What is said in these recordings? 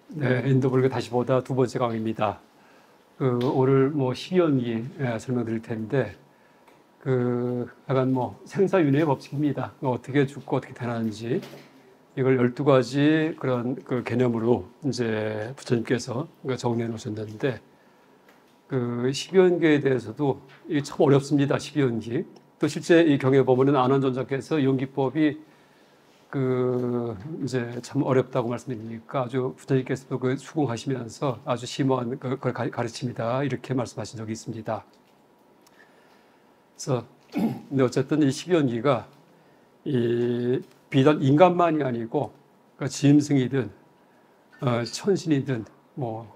네, 인도불교 다시 보다 두 번째 강의입니다. 오늘 12연기 설명드릴 텐데, 약간 생사윤회의 법칙입니다. 어떻게 죽고 어떻게 태어나는지, 이걸 12가지 그런 개념으로 이제 부처님께서 정리해 놓으셨는데, 12연기에 대해서도 이게 참 어렵습니다. 12연기. 또 실제 이 경에 보면은 안원존자께서 연기법이 이제 참 어렵다고 말씀드리니까 아주 부처님께서도 수긍하시면서 아주 심오한 그걸 가르칩니다. 이렇게 말씀하신 적이 있습니다. 그래서, 근데 어쨌든 이 12연기가 비단 인간만이 아니고, 짐승이든, 천신이든,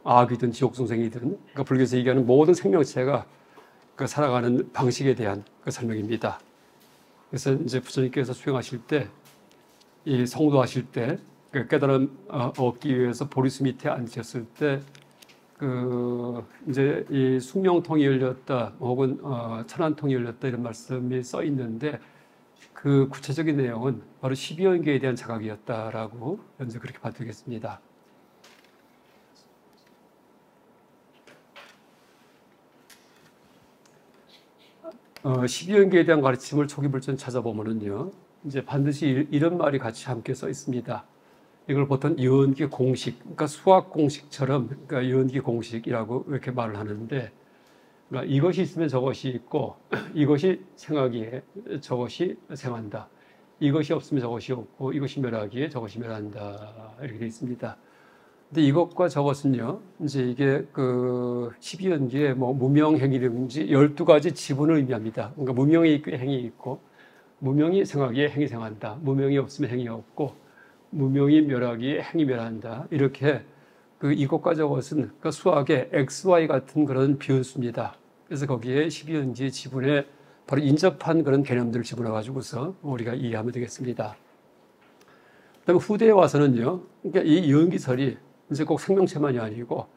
악이든, 지옥중생이든, 불교에서 얘기하는 모든 생명체가 살아가는 방식에 대한 설명입니다. 그래서 이제 부처님께서 수행하실 때, 이 성도하실 때, 깨달음 얻기 위해서 보리수 밑에 앉으셨을 때, 이제 이 숙명통이 열렸다, 혹은 천안통이 열렸다, 이런 말씀이 써 있는데, 그 구체적인 내용은 바로 12연계에 대한 자각이었다라고 현재 그렇게 봐두겠습니다. 12연계에 대한 가르침을 초기 불전 찾아보면은요, 이제 반드시 이런 말이 같이 함께 써 있습니다. 이걸 보통 연기 공식, 그러니까 수학 공식처럼, 연기 공식이라고 이렇게 말을 하는데, 그러니까 이것이 있으면 저것이 있고, 이것이 생하기에 저것이 생한다. 이것이 없으면 저것이 없고, 이것이 멸하기에 저것이 멸한다. 이렇게 되어 있습니다. 근데 이것과 저것은요, 이제 이게 12연기에 무명행이든지 12가지 지분을 의미합니다. 그러니까 무명이 행이 있고, 무명이 생하기에 행이 생한다. 무명이 없으면 행이 없고, 무명이 멸하기에 행이 멸한다. 이렇게 이것과 저것은 수학의 XY 같은 그런 비운수입니다. 그래서 거기에 12연기 지분에 바로 인접한 그런 개념들을 집어넣어가지고서 우리가 이해하면 되겠습니다. 그다음에 후대에 와서는요, 그러니까 이 연기설이 이제 꼭 생명체만이 아니고,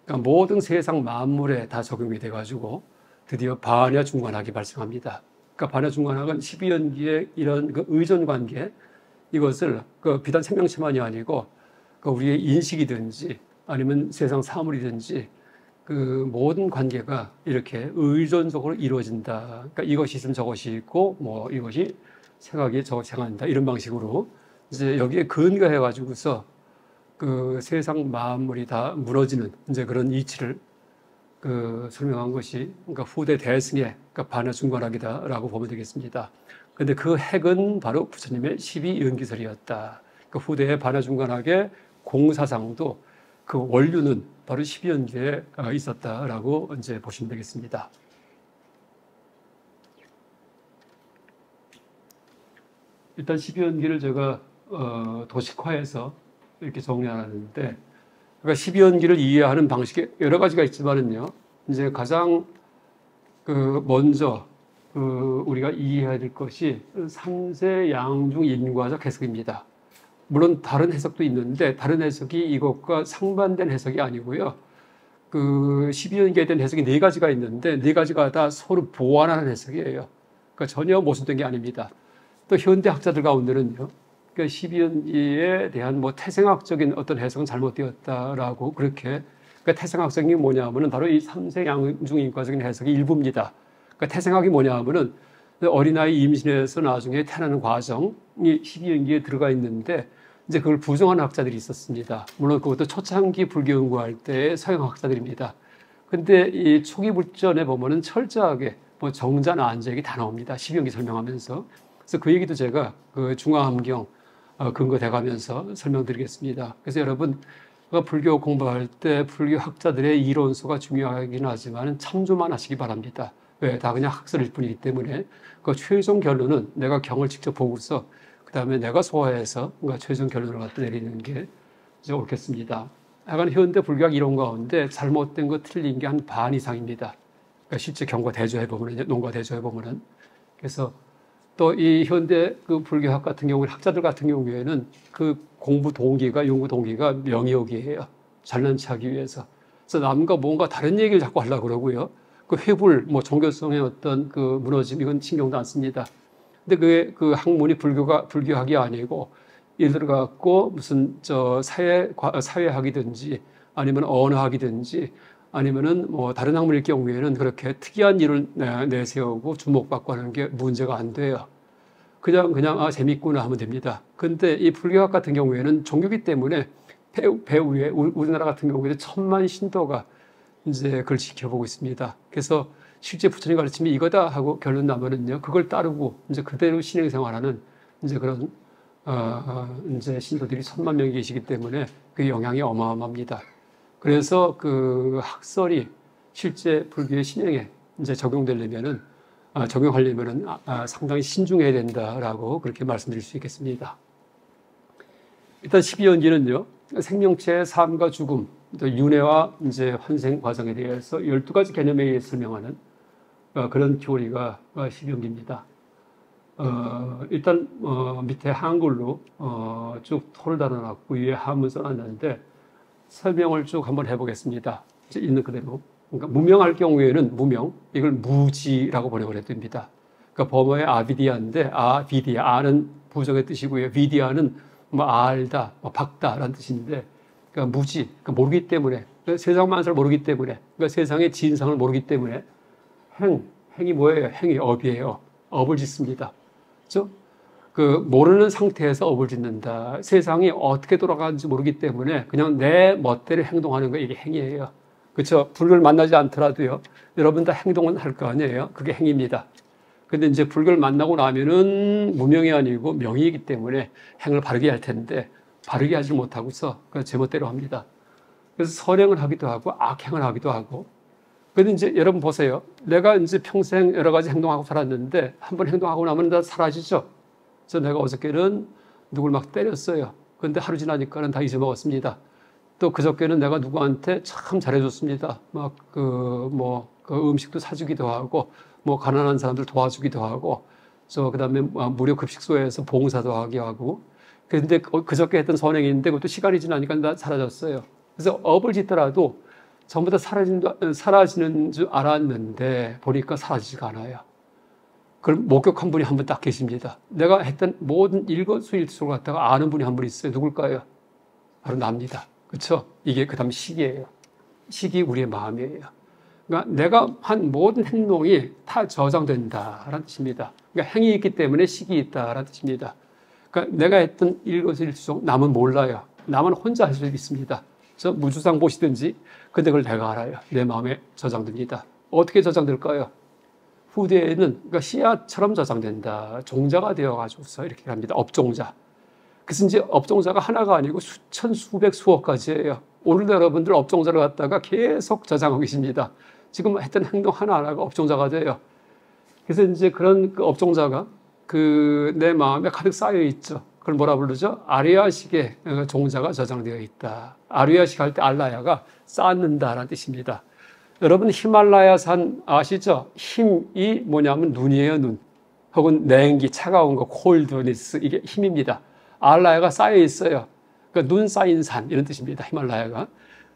그러니까 모든 세상 만물에 다 적용이 돼가지고 드디어 반야 중관학이 발생합니다. 그러니까 반야 중관학은 12연기의 이런 의존 관계, 이것을 비단 생명체만이 아니고 우리의 인식이든지 아니면 세상 사물이든지 모든 관계가 이렇게 의존적으로 이루어진다. 그러니까 이것이 있으면 저것이 있고, 이것이 생각이 저것이 생한다. 이런 방식으로 이제 여기에 근거해가지고서 세상 만물이 다 무너지는 이제 그런 이치를 설명한 것이 후대 대승의 반야 중관학이다라고 보면 되겠습니다. 그런데 그 핵은 바로 부처님의 12연기설이었다. 후대의 반야 중관학의 공사상도 그 원류는 바로 12연기에 있었다라고 이제 보시면 되겠습니다. 일단 12연기를 제가 도식화해서 이렇게 정리하는데, 그러니까 12연기를 이해하는 방식이 여러 가지가 있지만은요, 이제 가장 먼저 우리가 이해해야 될 것이 삼세 양중 인과적 해석입니다. 물론 다른 해석도 있는데 다른 해석이 이것과 상반된 해석이 아니고요. 12연계에 대한 해석이 4가지가 있는데 4가지가 다 서로 보완하는 해석이에요. 그러니까 전혀 모순된 게 아닙니다. 또 현대 학자들 가운데는요, 12연기에 대한 태생학적인 어떤 해석은 잘못되었다라고 그렇게, 태생학적인 게 뭐냐 하면은 바로 이 삼세 양중 인과적인 해석이 일부입니다. 태생학이 뭐냐 하면은 어린아이 임신해서 나중에 태어나는 과정이 12연기에 들어가 있는데, 이제 그걸 부정하는 학자들이 있었습니다. 물론 그것도 초창기 불교 연구할 때의 서양 학자들입니다. 근데 이 초기 불전에 보면은 철저하게 정자 안자 얘기 다 나옵니다. 12연기 설명하면서. 그래서 그 얘기도 제가 중화함경 근거돼 가면서 설명드리겠습니다. 그래서 여러분, 불교 공부할 때 불교 학자들의 이론서가 중요하긴 하지만 참조만 하시기 바랍니다. 왜? 다 그냥 학설일 뿐이기 때문에 그 최종 결론은 내가 경을 직접 보고서 그 다음에 내가 소화해서 최종 결론을 갖다 내리는 게 이제 옳겠습니다. 약간 현대 불교학 이론 가운데 잘못된 거 틀린 게 한 반 이상입니다. 그러니까 실제 경과 대조해보면, 논과 대조해보면은. 그래서 또 이 현대 불교학 같은 경우는, 학자들 같은 경우에는 공부 동기가, 연구 동기가 명의욕이에요. 잘난 체하기 위해서. 그래서 남과 뭔가 다른 얘기를 자꾸 하려고 그러고요. 회불, 종교성의 어떤 무너짐, 이건 신경도 안 씁니다. 근데 그 학문이 불교학이 아니고 예를 들어 갖고 무슨 사회학이든지 아니면 언어학이든지 아니면은 뭐 다른 학문일 경우에는 그렇게 특이한 일을 내세우고 주목받고 하는 게 문제가 안 돼요. 그냥 재밌구나 하면 됩니다. 근데 이 불교학 같은 경우에는 종교기 때문에 배후에 우리나라 같은 경우에는 천만 신도가 이제 그걸 지켜보고 있습니다. 그래서 실제 부처님 가르침이 이거다 하고 결론 나면은요, 그걸 따르고 이제 그대로 신행생활하는 이제 그런 이제 신도들이 천만 명이 계시기 때문에 그 영향이 어마어마합니다. 그래서 그 학설이 실제 불교의 신행에 이제 적용하려면은 상당히 신중해야 된다라고 그렇게 말씀드릴 수 있겠습니다. 일단 12연기는요, 생명체의 삶과 죽음, 또 윤회와 이제 환생 과정에 대해서 12가지 개념에 의해 설명하는 그런 교리가 12연기입니다. 일단 밑에 한글로 쭉 토를 달아놨고 위에 한문 써놨는데 설명을 쭉 한번 해보겠습니다. 있는 그대로. 그러니까 무명할 경우에는 무명, 이걸 무지라고 번역을 해둡니다. 그러니까 범어의 아비디아인데 아비디아, 아는 부정의 뜻이고요. 비디아는 뭐 알다, 뭐 박다라는 뜻인데, 그러니까 무지, 그러니까 모르기 때문에, 그러니까 세상 만사를 모르기 때문에, 그러니까 세상의 진상을 모르기 때문에 행이 뭐예요? 행이 업이에요. 업을 짓습니다. 그렇죠? 그 모르는 상태에서 업을 짓는다. 세상이 어떻게 돌아가는지 모르기 때문에 그냥 내 멋대로 행동하는 거, 이게 행이에요. 그렇죠? 불교를 만나지 않더라도요, 여러분 다 행동은 할 거 아니에요? 그게 행입니다. 근데 이제 불교를 만나고 나면은 무명이 아니고 명이기 때문에 행을 바르게 할 텐데, 바르게 하지 못하고서 그냥 제멋대로 합니다. 그래서 선행을 하기도 하고 악행을 하기도 하고. 근데 이제 여러분 보세요. 내가 이제 평생 여러 가지 행동하고 살았는데 한번 행동하고 나면 다 사라지죠. 그래서 내가 어저께는 누굴 막 때렸어요. 근데 하루 지나니까는 다 잊어먹었습니다. 또 그저께는 내가 누구한테 참 잘해줬습니다. 그 음식도 사주기도 하고, 뭐 가난한 사람들 도와주기도 하고, 그다음에 무료 급식소에서 봉사도 하게 하고. 근데 그저께 했던 선행인데 그것도 시간이 지나니까 다 사라졌어요. 그래서 업을 짓더라도 전부 다 사라지는 줄 알았는데 보니까 사라지지가 않아요. 그걸 목격한 분이 한 분 딱 계십니다. 내가 했던 모든 일거수일투족을 갖다가 아는 분이 한 분 있어요. 누굴까요? 바로 납니다. 그렇죠? 이게 그다음 시기예요. 시기 우리의 마음이에요. 그러니까 내가 한 모든 행동이 다 저장된다라는 뜻입니다. 그러니까 행이 있기 때문에 시기 있다라는 뜻입니다. 그러니까 내가 했던 일거수일투족 남은 몰라요. 남은 혼자 할 수 있습니다. 저 무주상 보시든지, 근데 그걸 내가 알아요. 내 마음에 저장됩니다. 어떻게 저장될까요? 후대에는 그러니까 씨앗처럼 저장된다. 종자가 되어가지고서 이렇게 합니다. 업종자. 그래서 이제 업종자가 하나가 아니고 수천, 수백, 수억 가지예요. 오늘도 여러분들 업종자를 갖다가 계속 저장하고 계십니다. 지금 했던 행동 하나하나가 업종자가 돼요. 그래서 이제 그런 그 업종자가 내 마음에 가득 쌓여 있죠. 그걸 뭐라 부르죠? 아리아식의 종자가 저장되어 있다. 아리아식 할 때 알라야가 쌓는다라는 뜻입니다. 여러분 히말라야산 아시죠? 힘이 뭐냐면 눈이에요, 눈. 혹은 냉기, 차가운 거, 콜드니스, 이게 힘입니다. 알라야가 쌓여 있어요. 그러니까 눈 쌓인 산 이런 뜻입니다. 히말라야가.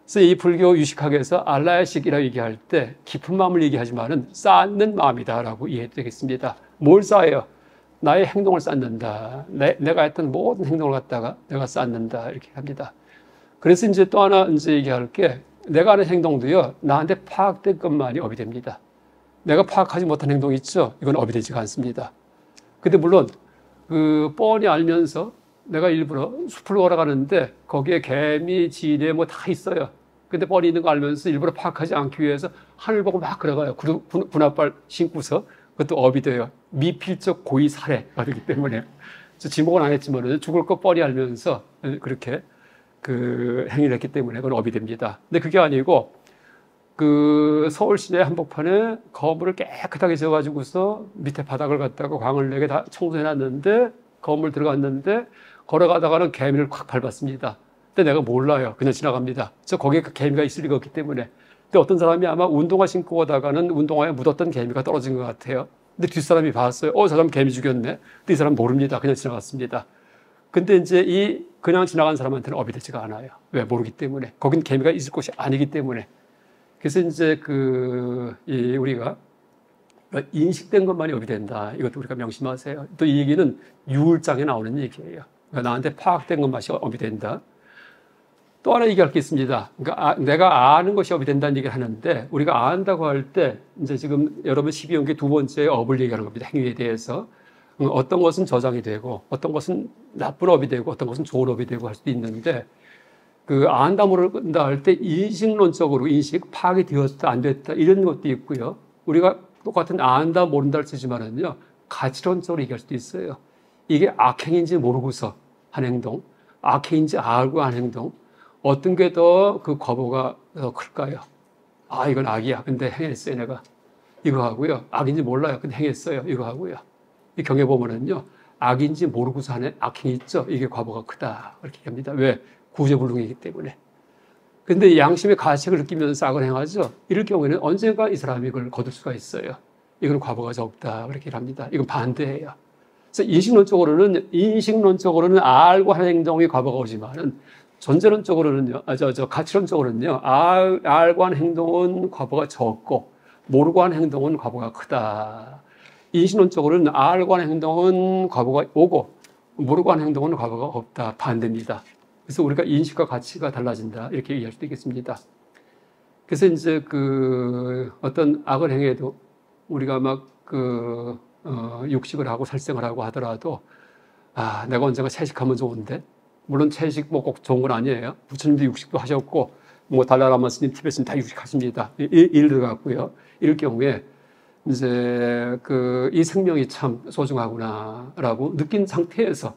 그래서 이 불교 유식학에서 알라야식이라고 얘기할 때 깊은 마음을 얘기하지만은 쌓는 마음이다라고 이해해도 되겠습니다. 뭘 쌓아요? 나의 행동을 쌓는다. 내가 했던 모든 행동을 갖다가 내가 쌓는다 이렇게 합니다. 그래서 이제 또 하나 이제 얘기할 게, 내가 하는 행동도요, 나한테 파악된 것만이 업이 됩니다. 내가 파악하지 못한 행동 있죠? 이건 업이 되지가 않습니다. 근데 물론 뻔히 알면서 내가 일부러 숲을 걸어가는데 거기에 개미, 지뢰 뭐 다 있어요. 근데 뻔히 있는 거 알면서 일부러 파악하지 않기 위해서 하늘 보고 막 걸어가요. 분합발 신고서. 그것도 업이 돼요. 미필적 고의 살해가 되기 때문에. 지목은 안 했지만 죽을 거 뻔히 알면서 그렇게 행위를 했기 때문에 그건 업이 됩니다. 근데 그게 아니고 서울 시내 한복판에 건물을 깨끗하게 지어가지고서 밑에 바닥을 갖다가 광을 내게 다 청소해놨는데 건물 들어갔는데 걸어가다가는 개미를 콱 밟았습니다. 근데 내가 몰라요. 그냥 지나갑니다. 거기에 그 개미가 있을 리가 없기 때문에. 근데 어떤 사람이 아마 운동화 신고 오다가는 운동화에 묻었던 개미가 떨어진 것 같아요. 근데 뒷사람이 봤어요. 저 사람 개미 죽였네. 근데 이 사람 모릅니다. 그냥 지나갔습니다. 근데 이제 그냥 지나간 사람한테는 업이 되지가 않아요. 왜? 모르기 때문에. 거긴 개미가 있을 곳이 아니기 때문에. 그래서 이제 우리가 인식된 것만이 업이 된다. 이것도 우리가 명심하세요. 또 이 얘기는 유울장에 나오는 얘기예요. 그러니까 나한테 파악된 것만이 업이 된다. 또 하나 얘기할 게 있습니다. 그러니까 내가 아는 것이 업이 된다는 얘기를 하는데, 우리가 안다고 할 때 이제 지금 여러분 12연계 두 번째 업을 얘기하는 겁니다. 행위에 대해서. 어떤 것은 저장이 되고, 어떤 것은 나쁜 업이 되고, 어떤 것은 좋은 업이 되고 할 수도 있는데, 그 안다 모른다 할 때 인식론적으로 파악이 되었다 안 됐다 이런 것도 있고요. 우리가 똑같은 안다 모른다를 쓰지만은요, 가치론적으로 얘기할 수도 있어요. 이게 악행인지 모르고서 한 행동, 악행인지 알고 한 행동, 어떤 게 더 그 과보가 더 클까요? 아, 이건 악이야. 근데 행했어요, 내가. 이거 하고요. 악인지 몰라요. 근데 행했어요. 이거 하고요. 이 경에 보면은요, 악인지 모르고서 하는 악행이 있죠. 이게 과보가 크다. 이렇게 합니다. 왜? 구제불능이기 때문에. 근데 양심의 가책을 느끼면서 악을 행하죠. 이럴 경우에는 언젠가 이 사람이 이걸 거둘 수가 있어요. 이건 과보가 적다. 그렇게 합니다. 이건 반대예요. 그래서 인식론적으로는 알고 하는 행동이 과보가 오지만은 전제론적으로는요, 가치론적으로는요, 알고 하는 행동은 과보가 적고, 모르고 하는 행동은 과보가 크다. 인식론적으로는 알고 하는 행동은 과보가 오고, 모르고 하는 행동은 과보가 없다. 반대입니다. 그래서 우리가 인식과 가치가 달라진다. 이렇게 이해할 수도 있겠습니다. 그래서 이제 어떤 악을 행해도 우리가 육식을 하고 살생을 하고 하더라도, 아, 내가 언젠가 채식하면 좋은데, 물론 채식 뭐 꼭 좋은 건 아니에요. 부처님도 육식도 하셨고, 뭐 달라라마 스님, 티베트는 다 육식하십니다. 일 들어갔고요. 이럴 경우에 이제 이 생명이 참 소중하구나라고 느낀 상태에서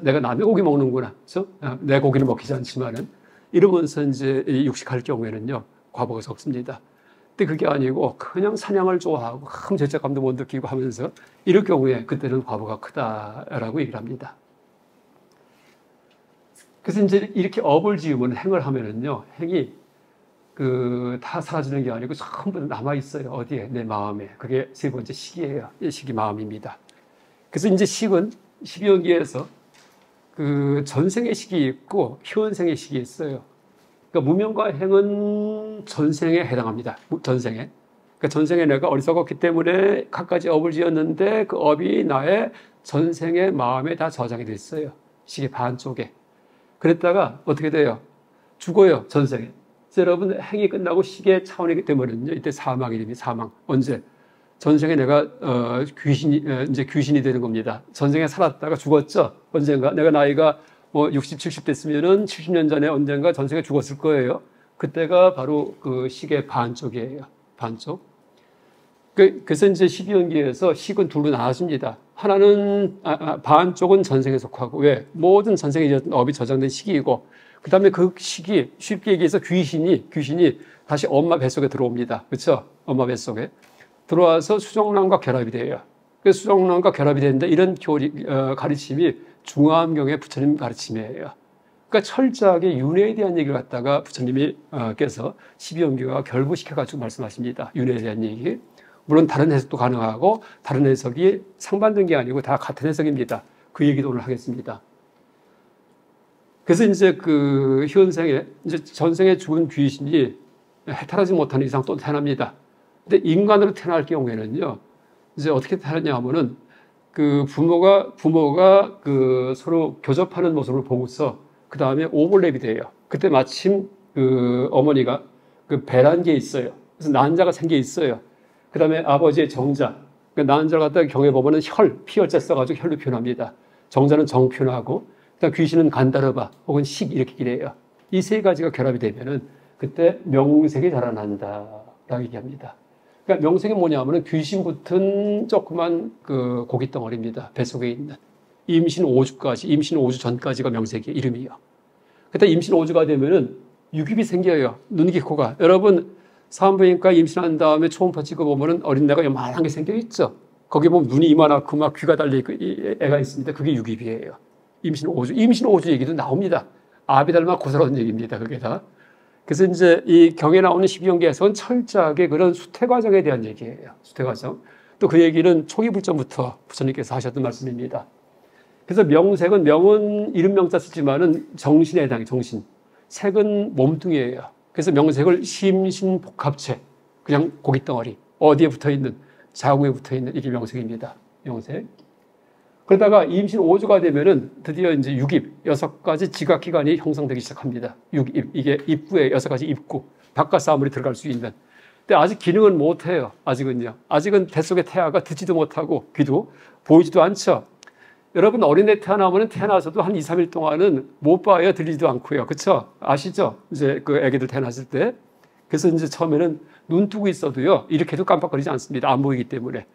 내가 남의 고기 먹는구나, 그렇죠? 내 고기는 먹히지 않지만은 이러면서 이제 육식할 경우에는요 과보가 적습니다. 근데 그게 아니고 그냥 사냥을 좋아하고 큰 죄책감도 못 느끼고 하면서 이럴 경우에 그때는 과보가 크다라고 얘기를 합니다. 그래서 이제 이렇게 업을 지으면 행을 하면은요, 행이 다 사라지는 게 아니고 전부 남아 있어요. 어디에? 내 마음에. 그게 세 번째 식이에요. 이 식이 마음입니다. 그래서 이제 식은 12연기에서 전생의 식이 있고 현생의 식이 있어요. 그러니까 무명과 행은 전생에 해당합니다. 전생에. 그러니까 전생에 내가 어리석었기 때문에 갖가지 업을 지었는데 그 업이 나의 전생의 마음에 다 저장이 됐어요. 식의 반쪽에. 그랬다가 어떻게 돼요? 죽어요, 전생에. 여러분, 행이 끝나고 식의 차원이기 때문에는요, 이때 사망이 됩니다, 사망. 언제? 전생에 내가, 이제 귀신이 되는 겁니다. 전생에 살았다가 죽었죠? 언젠가. 내가 나이가 60, 70 됐으면은 70년 전에 언젠가 전생에 죽었을 거예요. 그때가 바로 그 식의 반쪽이에요. 반쪽. 그래서 이제 12연기에서 식은 둘로 나눠집니다. 하나는, 반쪽은 전생에 속하고, 왜? 모든 전생에 업이 저장된 식이고, 그 다음에 그 식이, 쉽게 얘기해서 귀신이 다시 엄마 뱃속에 들어옵니다. 그렇죠? 엄마 뱃속에. 들어와서 수정란과 결합이 돼요. 그래서 수정란과 결합이 된다. 이런 가르침이 중화암경의 부처님 가르침이에요. 그러니까 철저하게 윤회에 대한 얘기를 갖다가 부처님께서 12연기와 결부시켜가지고 말씀하십니다. 윤회에 대한 얘기. 물론 다른 해석도 가능하고 다른 해석이 상반된 게 아니고 다 같은 해석입니다. 그 얘기도 오늘 하겠습니다. 그래서 이제 현생에, 이제 전생에 죽은 귀신이 해탈하지 못하는 이상 또 태어납니다. 근데 인간으로 태어날 경우에는요, 이제 어떻게 태어나냐 하면은 부모가 서로 교접하는 모습을 보고서 그 다음에 오버랩이 돼요. 그때 마침 어머니가 배란 게 있어요. 그래서 난자가 생겨 있어요. 그 다음에 아버지의 정자. 그러니까 난자를 갖다가 경에 보면은 피혈자 써가지고 혈로 표현합니다. 정자는 정 표현하고, 그다음 귀신은 간다르바 혹은 식 이렇게 기래요. 이 세 가지가 결합이 되면은 그때 명색이 자라난다라고 얘기합니다. 그러니까 명색이 뭐냐면은 귀신 붙은 조그만 고기 덩어리입니다. 뱃속에 있는. 임신 5주 전까지가 명색이에요. 이름이요. 그때 임신 5주가 되면은 유깁이 생겨요. 눈기 코가. 여러분 산부인과 임신한 다음에 초음파 찍어보면은 어린애가 요만한 게 생겨있죠. 거기 보면 눈이 이만하고 막 귀가 달려있고 애가 있습니다. 그게 유깁이에요. 임신 5주 얘기도 나옵니다. 아비 닮아 고사라는 얘기입니다. 그게 다. 그래서 이제 이 경에 나오는 12연계에서는 철저하게 그런 수태 과정에 대한 얘기예요. 수태 과정. 또 그 얘기는 초기 불전부터 부처님께서 하셨던 말씀입니다. 그래서 명색은 명은 이름 명자 쓰지만은 정신에 해당해요. 정신. 색은 몸뚱이에요. 그래서 명색을 심신복합체, 그냥 고깃덩어리, 어디에 붙어있는, 자궁에 붙어있는 이게 명색입니다. 명색. 그러다가 임신 5주가 되면은 드디어 이제 육입, 6가지 지각기관이 형성되기 시작합니다. 육입, 이게 입구에 6가지 입구, 바깥 사물이 들어갈 수 있는. 근데 아직 기능은 못해요. 아직은요. 아직은 뱃속의 태아가 듣지도 못하고 귀도 보이지도 않죠. 여러분 어린애 태어나면 태어나서도 한 2, 3일 동안은 못 봐요. 들리지도 않고요. 그렇죠? 아시죠? 이제 그 애기들 태어났을 때. 그래서 이제 처음에는 눈 뜨고 있어도요. 이렇게도 깜빡거리지 않습니다. 안 보이기 때문에.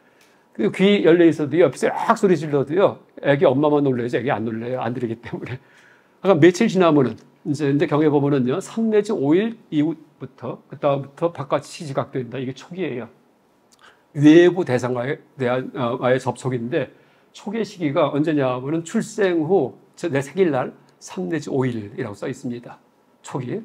그리고 귀 열려 있어도요. 옆에서 막 소리 질러도요. 애기 엄마만 놀래죠. 애기 안 놀래요. 안 들리기 때문에. 그러니까 며칠 지나면은 이제 근데 경에 보면은요. 3 내지 5일 이후부터 그다음부터 바깥이 지각된다. 이게 초기예요. 외부 대상과의 접촉인데 초기 시기가 언제냐 하면은 출생 후 내 생일날 3 내지 5일이라고 써 있습니다. 초기.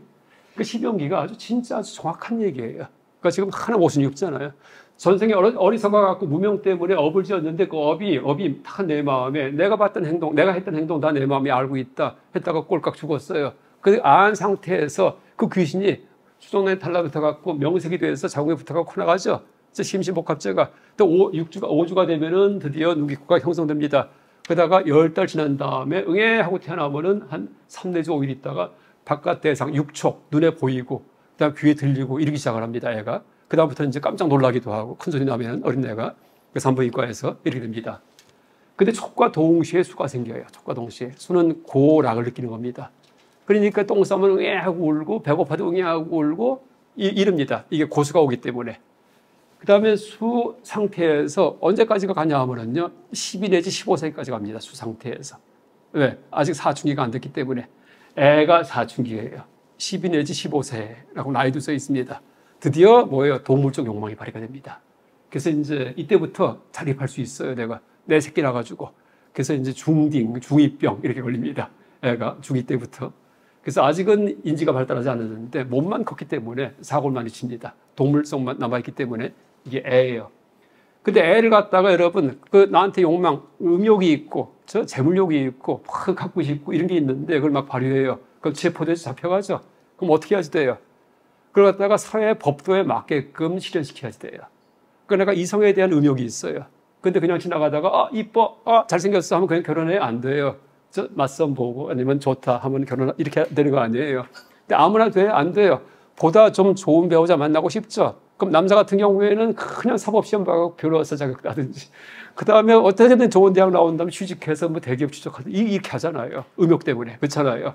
그 시병기가 아주 진짜 아주 정확한 얘기예요. 그러니까 지금 하나 모순이 없잖아요. 전생에 어리석어 갖고 무명 때문에 업을 지었는데 그 업이 다 내 마음에 내가 봤던 행동, 내가 했던 행동 다 내 마음에 알고 있다 했다가 꼴깍 죽었어요. 그 안 상태에서 그 귀신이 수정란에 달라붙어 갖고 명색이 돼서 자궁에 붙어 갖고 나가죠. 심신복합제가 또 5주가 되면은 드디어 누기구가 형성됩니다. 그러다가 10달 지난 다음에 응애 하고 태어나면은 한 3 내지 5일 있다가 바깥 대상 6초 눈에 보이고 그다음 귀에 들리고 이러기 시작을 합니다. 애가. 그다음부터 이제 깜짝 놀라기도 하고 큰 소리 나면 어린애가 그 산부인과에서 이렇게 됩니다. 근데 촉과 동시에 수가 생겨요. 촉과 동시에. 수는 고락을 느끼는 겁니다. 그러니까 똥 싸면 응애 하고 울고 배고파도 응애 하고 울고 이럽니다. 이게 고수가 오기 때문에. 그 다음에 수 상태에서 언제까지가 가냐 하면은요, 12 내지 15세까지 갑니다. 수 상태에서. 왜? 아직 사춘기가 안 됐기 때문에. 애가 사춘기예요. 12 내지 15세라고 나이도 써 있습니다. 드디어 뭐예요? 동물적 욕망이 발휘가 됩니다. 그래서 이제 이때부터 자립할 수 있어요. 내 새끼 나가지고. 그래서 이제 중이병 이렇게 걸립니다. 애가 중2 때부터. 그래서 아직은 인지가 발달하지 않았는데 몸만 컸기 때문에 사고를 많이 칩니다. 동물성만 남아있기 때문에 이게 애예요. 근데 애를 갖다가 여러분 그 나한테 욕망, 음욕이 있고 저 재물욕이 있고 막 갖고 싶고 이런 게 있는데 그걸 막 발휘해요. 그럼 체포돼서 잡혀가죠. 그럼 어떻게 해야지 돼요? 그걸 갖다가 사회 법도에 맞게끔 실현시켜야지 돼요. 그러니까 이성에 대한 음욕이 있어요. 근데 그냥 지나가다가 이뻐, 잘생겼어 하면 그냥 결혼해? 안 돼요. 저 맞선 보고 아니면 좋다 하면 결혼 이렇게 되는 거 아니에요. 근데 아무나 돼? 안 돼요. 보다 좀 좋은 배우자 만나고 싶죠. 그럼 남자 같은 경우에는 그냥 사법시험 봐서 변호사 자격 따든지 그 다음에 어떻게든 좋은 대학 나온 다음에 취직해서 뭐 대기업 취직하든지 이렇게 하잖아요. 음욕 때문에. 그렇잖아요.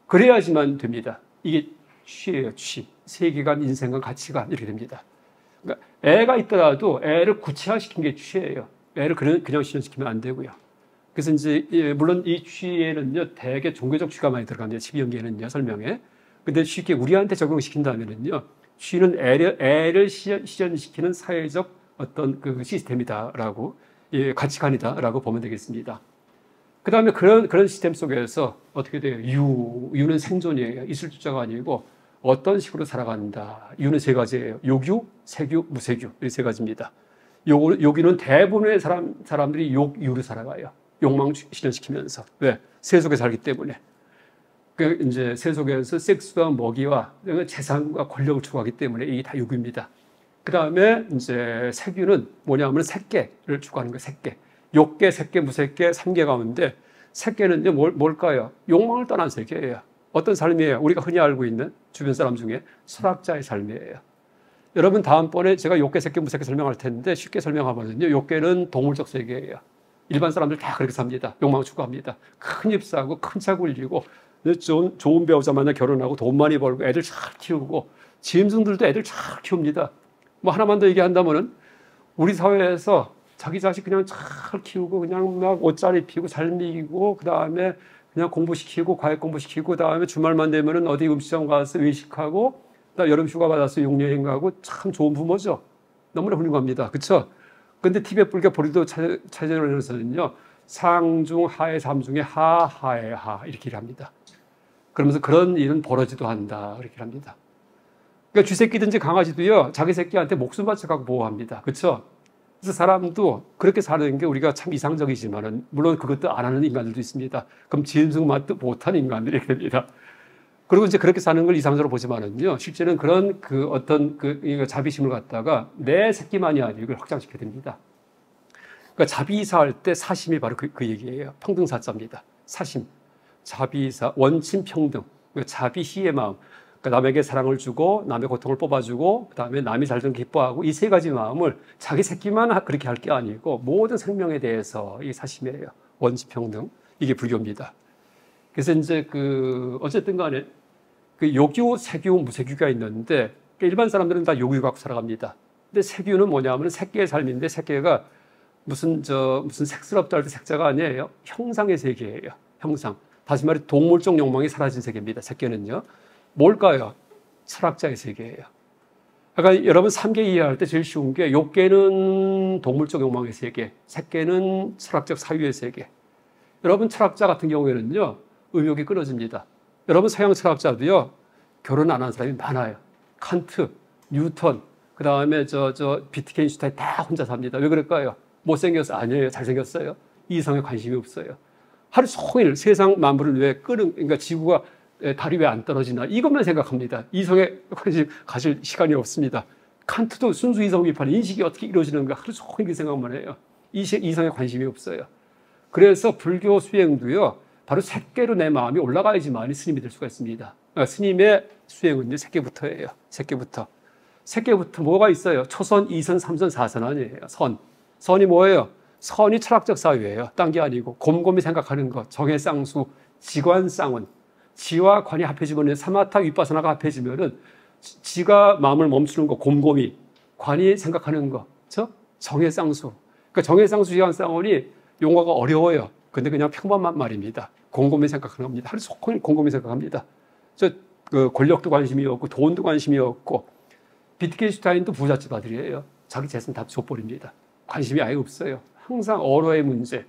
그래야지만 됩니다. 이게 취예요. 취. 세계관, 인생관, 가치관 이렇게 됩니다. 그러니까 애가 있더라도 애를 구체화시킨 게 취예요. 애를 그냥 실현시키면 안 되고요. 그래서 이제 물론 이 취에는요 대개 종교적 취가 많이 들어갑니다. 12연계에는요 설명에. 근데 쉽게 우리한테 적용시킨다면은요 취는 애를 실현시키는 사회적 어떤 그 시스템이다라고 가치관이다라고 보면 되겠습니다. 그 다음에 그런 시스템 속에서 어떻게 돼요? 유는 생존이에요. 있을 주자가 아니고 어떤 식으로 살아간다. 유는 3가지예요. 요규, 세규, 무세규 이 3가지입니다. 요기는 대부분의 사람들이 유로 살아가요. 욕망 실현시키면서. 왜? 세속에 살기 때문에. 그 이제 세속에서 섹스와 먹이와 재산과 권력을 추구하기 때문에 이게 다 요구입니다. 그 다음에 이제 세규는 뭐냐면 색계를 추구하는 거예요. 색계. 욕계, 색계, 무색계, 3계 가운데 색계는 뭘까요? 욕망을 떠난 세계예요. 어떤 삶이에요? 우리가 흔히 알고 있는 주변 사람 중에 철학자의 삶이에요. 여러분 다음번에 제가 욕계, 색계, 무색계 설명할 텐데 쉽게 설명하면요. 욕계는 동물적 세계예요. 일반 사람들 다 그렇게 삽니다. 욕망 추구합니다. 큰 집 사고 큰 차 굴리고 좋은 배우자 만나 결혼하고 돈 많이 벌고 애들 잘 키우고 짐승들도 애들 잘 키웁니다. 뭐 하나만 더 얘기한다면은 우리 사회에서 자기 자식 그냥 잘 키우고 그냥 막 옷 잘 입히고 잘 먹이고 그 다음에 그냥 공부시키고 과외 공부시키고 그 다음에 주말만 되면은 어디 음식점 가서 외식하고 그다음 여름 휴가 받아서 용여행 가고 참 좋은 부모죠. 너무나 훌륭합니다. 그렇죠? 근데 티벳 불교 보리도 차전에서는요 상중 하의 삼중에 하하의 하 이렇게 합니다. 그러면서 그런 일은 벌어지도 한다 이렇게 합니다. 그러니까 쥐새끼든지 강아지도요 자기 새끼한테 목숨 바쳐갖고 보호합니다. 그렇죠? 그래서 사람도 그렇게 사는 게 우리가 참 이상적이지만은 물론 그것도 안 하는 인간들도 있습니다. 그럼 짐승 맛도 못하는 인간들이 이렇게 됩니다. 그리고 이제 그렇게 사는 걸 이상적으로 보지만은요 실제는 그런 그 어떤 그 자비심을 갖다가 내 새끼만이 아니고 이걸 확장시켜야 됩니다. 그러니까 자비이사 할 때 사심이 바로 그 얘기예요. 평등사자입니다. 사심, 자비이사, 원친평등, 그러니까 자비희의 마음. 그러니까 남에게 사랑을 주고 남의 고통을 뽑아주고 그다음에 남이 잘 되면 기뻐하고 이 세 가지 마음을 자기 새끼만 그렇게 할 게 아니고 모든 생명에 대해서 이 사심이에요. 원친평등. 이게 불교입니다. 그래서 이제 어쨌든 간에 요규, 세규, 무세규가 있는데 일반 사람들은 다 요규 갖고 살아갑니다. 근데 세규는 뭐냐면 색계의 삶인데 색계가 무슨 색스럽다 할 때 색자가 아니에요. 형상의 세계예요. 형상. 다시 말해 동물적 욕망이 사라진 세계입니다. 색계는요. 뭘까요? 철학자의 세계예요. 그러니까 여러분 삼계 이해할 때 제일 쉬운 게 욕계는 동물적 욕망의 세계, 색계는 철학적 사유의 세계. 여러분 철학자 같은 경우에는요. 의욕이 끊어집니다. 여러분 서양 철학자도요. 결혼 안 한 사람이 많아요. 칸트, 뉴턴, 그다음에 비트겐슈타인 다 혼자 삽니다. 왜 그럴까요? 못생겨서 아니에요. 잘생겼어요. 이성에 관심이 없어요. 하루 종일 세상 만물을 왜 그러니까 지구가 달이 왜 안 떨어지나 이것만 생각합니다. 이성에 관심 가질 시간이 없습니다. 칸트도 순수 이성 비판, 인식이 어떻게 이루어지는가 하루 종일 그 생각만 해요. 이성에 관심이 없어요. 그래서 불교 수행도요. 바로 색계로 내 마음이 올라가야지만 스님이 될 수가 있습니다. 그러니까 스님의 수행은요. 색계부터예요. 색계부터 뭐가 있어요? 초선, 2선, 3선, 4선 아니에요. 선이 뭐예요? 선이 철학적 사유예요. 딴 게 아니고 곰곰이 생각하는 것, 정해쌍수, 지관쌍운. 지와 관이 합해지면 사마타 윗바사나가 합해지면은 지가 마음을 멈추는 거 곰곰이, 관이 생각하는 거, 그렇죠? 정해쌍수. 그러니까 정해쌍수, 지관쌍운이 용어가 어려워요. 근데 그냥 평범한 말입니다. 곰곰이 생각하는 겁니다. 하루 종일 곰곰이 생각합니다. 권력도 관심이 없고 돈도 관심이 없고 비트겐슈타인도 부잣집 아들이에요. 자기 재산 다 줘버립니다. 관심이 아예 없어요. 항상 어로의 문제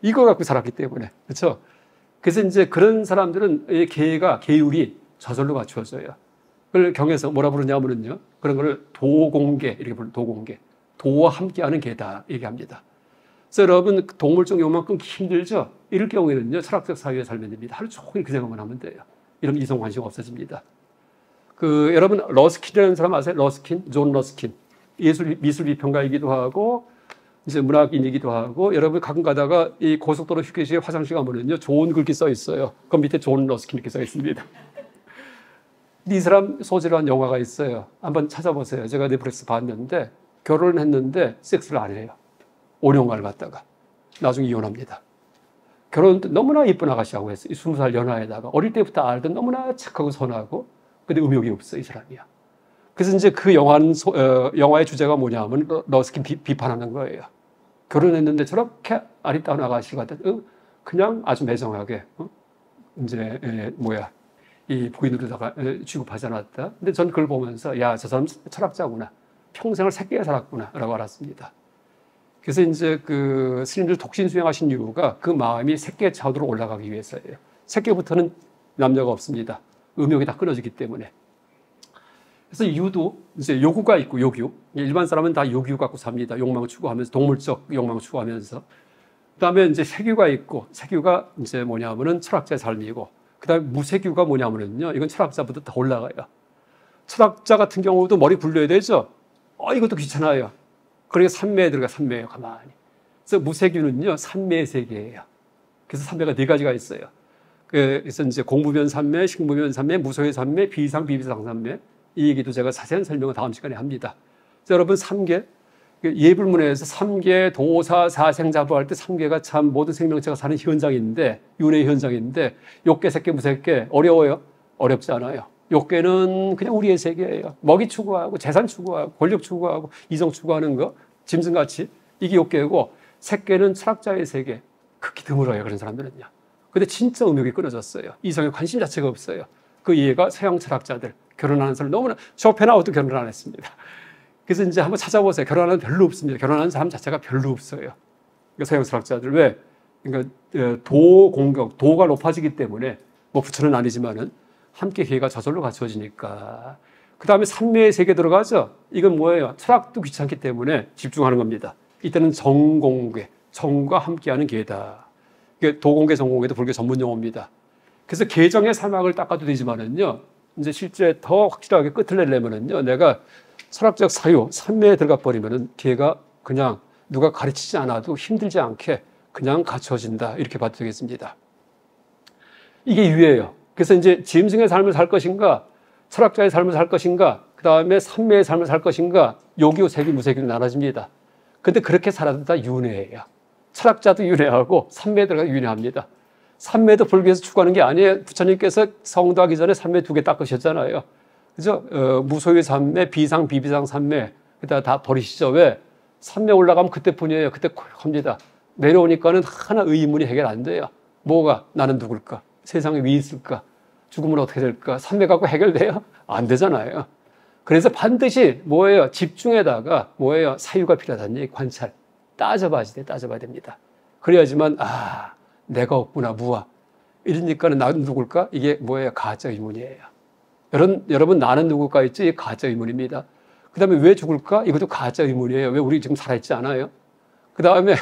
이거 갖고 살았기 때문에 그렇죠. 그래서 이제 그런 사람들은 계율이 저절로 갖추어져요. 그걸 경에서 뭐라 부르냐면요, 그런 거를 도공계 이렇게 부르는 도공계, 도와 함께하는 계다 얘기합니다. 그래서 여러분 동물적 욕망 끊기 힘들죠. 이럴 경우에는요 철학적 사유에 살면 됩니다. 하루 종일 그 생각만 하면 돼요. 이러면 이성 관심 없어집니다. 여러분 러스킨이라는 사람 아세요? 존 러스킨. 미술 비평가이기도 하고 이제 문학인이기도 하고 여러분 가끔 가다가 이 고속도로 휴게소에 화장실 가면은요 좋은 글귀 써 있어요. 그 밑에 존 러스킨 이렇게 써 있습니다. 이 사람 소재로 한 영화가 있어요. 한번 찾아보세요. 제가 넷플릭스 봤는데 결혼을 했는데 섹스를 안 해요. 5년간을 갔다가 나중에 이혼합니다. 결혼 너무나 이쁜 아가씨하고 했어요. 20살 연하에다가 어릴 때부터 알던 너무나 착하고 선하고 근데 의욕이 없어 이 사람이야. 그래서 이제 그 영화의 주제가 뭐냐면 러스킨 비판하는 거예요. 결혼했는데 저렇게 아리따운 아가씨가 그냥 아주 매정하게 이 부인으로다가 취급하지 않았다. 근데 전 그걸 보면서 야, 저 사람 철학자구나. 평생을 색계에 살았구나라고 알았습니다. 그래서 이제 스님들 독신 수행하신 이유가 그 마음이 색계 차원으로 올라가기 위해서예요. 색계부터는 남녀가 없습니다. 음욕이 다 끊어지기 때문에. 그래서 유도 이제 요구가 있고 요규. 일반 사람은 다 요규 갖고 삽니다. 욕망을 추구하면서 동물적 욕망을 추구하면서. 그다음에 이제 세규가 있고 세규가 이제 뭐냐면은 철학자의 삶이고. 그다음에 무세규가 뭐냐면은요. 이건 철학자보다 더 올라가요. 철학자 같은 경우도 머리 굴려야 되죠. 이것도 귀찮아요. 그러니까 삼매에 들어가 삼매예요. 가만히. 그래서 무세규는요. 삼매의 세계예요. 그래서 삼매가 네 가지가 있어요. 그래서 이제 공부면 삼매, 식무면 삼매, 무소의 삼매, 비상, 비비상 삼매. 이 얘기도 제가 자세한 설명을 다음 시간에 합니다. 자, 여러분 3계 예불문에서 3계 도사 사생자부 할 때 3계가 참 모든 생명체가 사는 현장인데 윤회의 현장인데 욕계, 색계, 무색계 어려워요? 어렵지 않아요. 욕계는 그냥 우리의 세계예요. 먹이 추구하고 재산 추구하고 권력 추구하고 이성 추구하는 거 짐승같이 이게 욕계고 색계는 철학자의 세계. 극히 드물어요. 그런 사람들은요. 근데 진짜 음욕이 끊어졌어요. 이성에 관심 자체가 없어요. 그 이해가 서양 철학자들 결혼하는 사람 너무나 쇼펜하우도 결혼 안 했습니다. 그래서 이제 한번 찾아보세요. 결혼하는 별로 없습니다. 결혼하는 사람 자체가 별로 없어요. 그러니까 서양 철학자들 왜? 그러니까 도공격, 도가 높아지기 때문에 뭐 부처는 아니지만은 함께 기회가 저절로 갖추어지니까. 그 다음에 삼매의 세계 들어가죠. 이건 뭐예요? 철학도 귀찮기 때문에 집중하는 겁니다. 이때는 정공계, 정과 함께하는 기회다. 이게 도공계, 정공계도 불교 전문 용어입니다. 그래서 계정의 사막을 닦아도 되지만은요. 이제 실제 더 확실하게 끝을 내려면은요. 내가 철학적 사유, 삼매에 들어가 버리면은 걔가 그냥 누가 가르치지 않아도 힘들지 않게 그냥 갖춰진다. 이렇게 봐도 되겠습니다. 이게 유예예요. 그래서 이제 짐승의 삶을 살 것인가, 철학자의 삶을 살 것인가, 그 다음에 삼매의 삶을 살 것인가, 요기요, 세기, 무세기로 나눠집니다. 근데 그렇게 살아도 다 윤회예요. 철학자도 윤회하고 삼매에 들어가 윤회합니다. 삼매도 불교에서 추구하는 게 아니에요. 부처님께서 성도하기 전에 삼매 2개 닦으셨잖아요. 그죠? 무소유 삼매, 비상, 비비상 삼매. 그다 다 버리시죠. 왜? 삼매 올라가면 그때뿐이에요. 그때 합니다. 내려오니까는 하나 의문이 해결 안 돼요. 뭐가? 나는 누굴까? 세상에 왜 있을까? 죽으면 어떻게 될까? 삼매 갖고 해결돼요? 안 되잖아요. 그래서 반드시 뭐예요? 집중에다가 뭐예요? 사유가 필요하다는 얘기, 관찰. 따져봐야 됩니다. 그래야지만, 아, 내가 없구나, 무아. 이러니까는 나는 누굴까? 이게 뭐예요? 가짜 의문이에요. 여러분, 나는 누굴까 있지? 이게 가짜 의문입니다. 그 다음에 왜 죽을까? 이것도 가짜 의문이에요. 왜 우리 지금 살아있지 않아요? 그 다음에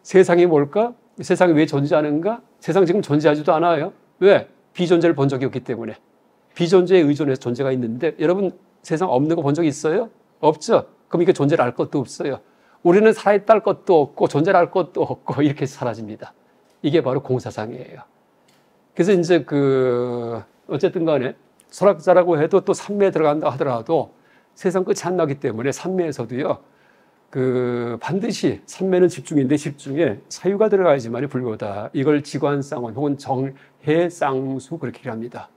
세상이 뭘까? 세상이 왜 존재하는가? 세상 지금 존재하지도 않아요. 왜? 비존재를 본 적이 없기 때문에. 비존재에 의존해서 존재가 있는데, 여러분, 세상 없는 거 본 적 있어요? 없죠? 그럼 이게 존재를 알 것도 없어요. 우리는 살아있다 할 것도 없고, 존재를 알 것도 없고, 이렇게 사라집니다. 이게 바로 공사상이에요. 그래서 이제 어쨌든 간에, 철학자라고 해도 또 삼매에 들어간다 하더라도 세상 끝이 안 나기 때문에 삼매에서도요, 반드시 삼매는 집중인데 집중에 사유가 들어가야지만이 불교다. 이걸 지관쌍원 혹은 정해쌍수 그렇게 합니다.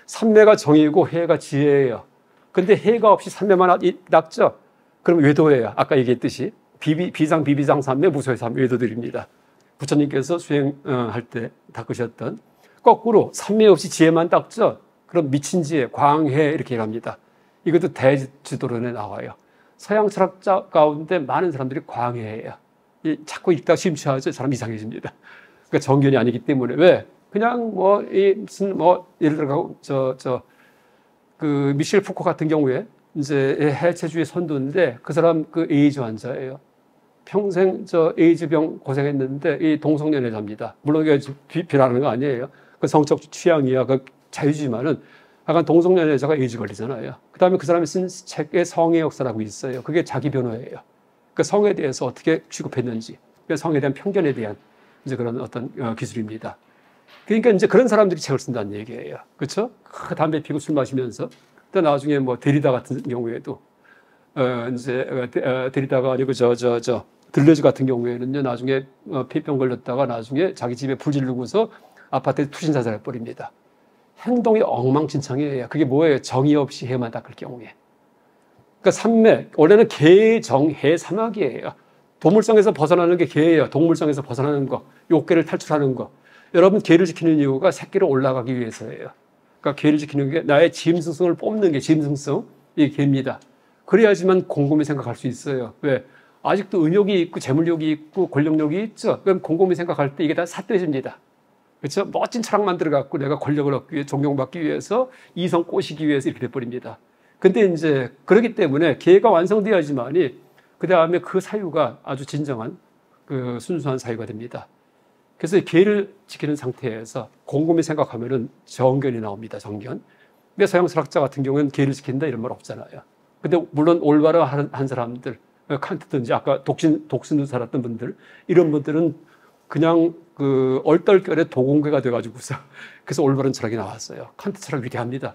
삼매가 정이고 해가 지혜예요. 근데 해가 없이 삼매만 닦죠? 그럼 외도예요. 아까 얘기했듯이 비상, 비비상 삼매, 무소의 삼매 외도들입니다. 부처님께서 수행할 때 닦으셨던 거꾸로 삼매 없이 지혜만 닦죠? 그럼 미친 지혜, 광해 이렇게 합니다. 이것도 대지도론에 나와요. 서양 철학자 가운데 많은 사람들이 광해예요. 자꾸 읽다가 심취하죠. 사람 이상해집니다. 그러니까 정견이 아니기 때문에. 왜? 그냥 예를 들어 미셸 푸코 같은 경우에 이제 해체주의 선두인데 그 사람 에이즈 환자예요. 평생 에이즈병 고생했는데 이 동성연애자입니다. 물론 이게 비난하는 거 아니에요. 그 성적 취향이야. 그 자유지만은 약간 동성연애자가 에이즈 걸리잖아요. 그 다음에 그 사람이 쓴 책에 성의 역사라고 있어요. 그게 자기 변호예요. 그 성에 대해서 어떻게 취급했는지, 성에 대한 편견에 대한 이제 그런 어떤 기술입니다. 그러니까 이제 그런 사람들이 책을 쓴다는 얘기예요. 그렇죠? 담배 피고 술 마시면서 또 나중에 데리다 같은 경우에도 데리다가 아니고 들레즈 같은 경우에는요 나중에 폐병 걸렸다가 나중에 자기 집에 불 지르고서 아파트에 투신 자살해 버립니다. 행동이 엉망진창이에요. 그게 뭐예요? 정의 없이 해만 닦을 경우에. 그러니까 삼매, 원래는 개, 정, 해, 사막이에요. 도물성에서 벗어나는 게 개예요. 동물성에서 벗어나는 거, 욕계를 탈출하는 거. 여러분, 개를 지키는 이유가 새끼로 올라가기 위해서예요. 그러니까 개를 지키는 게 나의 짐승성을 뽑는 게 짐승성, 이게 개입니다. 그래야지만 곰곰이 생각할 수 있어요. 왜? 아직도 은욕이 있고 재물욕이 있고 권력욕이 있죠. 그럼 곰곰이 생각할 때 이게 다 삿돼집니다. 그렇죠? 멋진 철학 만들어갖고 내가 권력을 얻기 위해 존경받기 위해서 이성 꼬시기 위해서 이렇게 돼버립니다. 근데 이제 그렇기 때문에 계가 완성돼야지만이 그 다음에 그 사유가 아주 진정한 순수한 사유가 됩니다. 그래서 계를 지키는 상태에서 곰곰이 생각하면은 정견이 나옵니다. 정견. 근데 서양 철학자 같은 경우는 계를 지킨다 이런 말 없잖아요. 근데 물론 올바른 사람들, 칸트든지 아까 독신으로 살았던 분들, 이런 분들은 그냥 얼떨결에 도공개가 돼가지고서 그래서 올바른 철학이 나왔어요. 칸트 철학 위대합니다.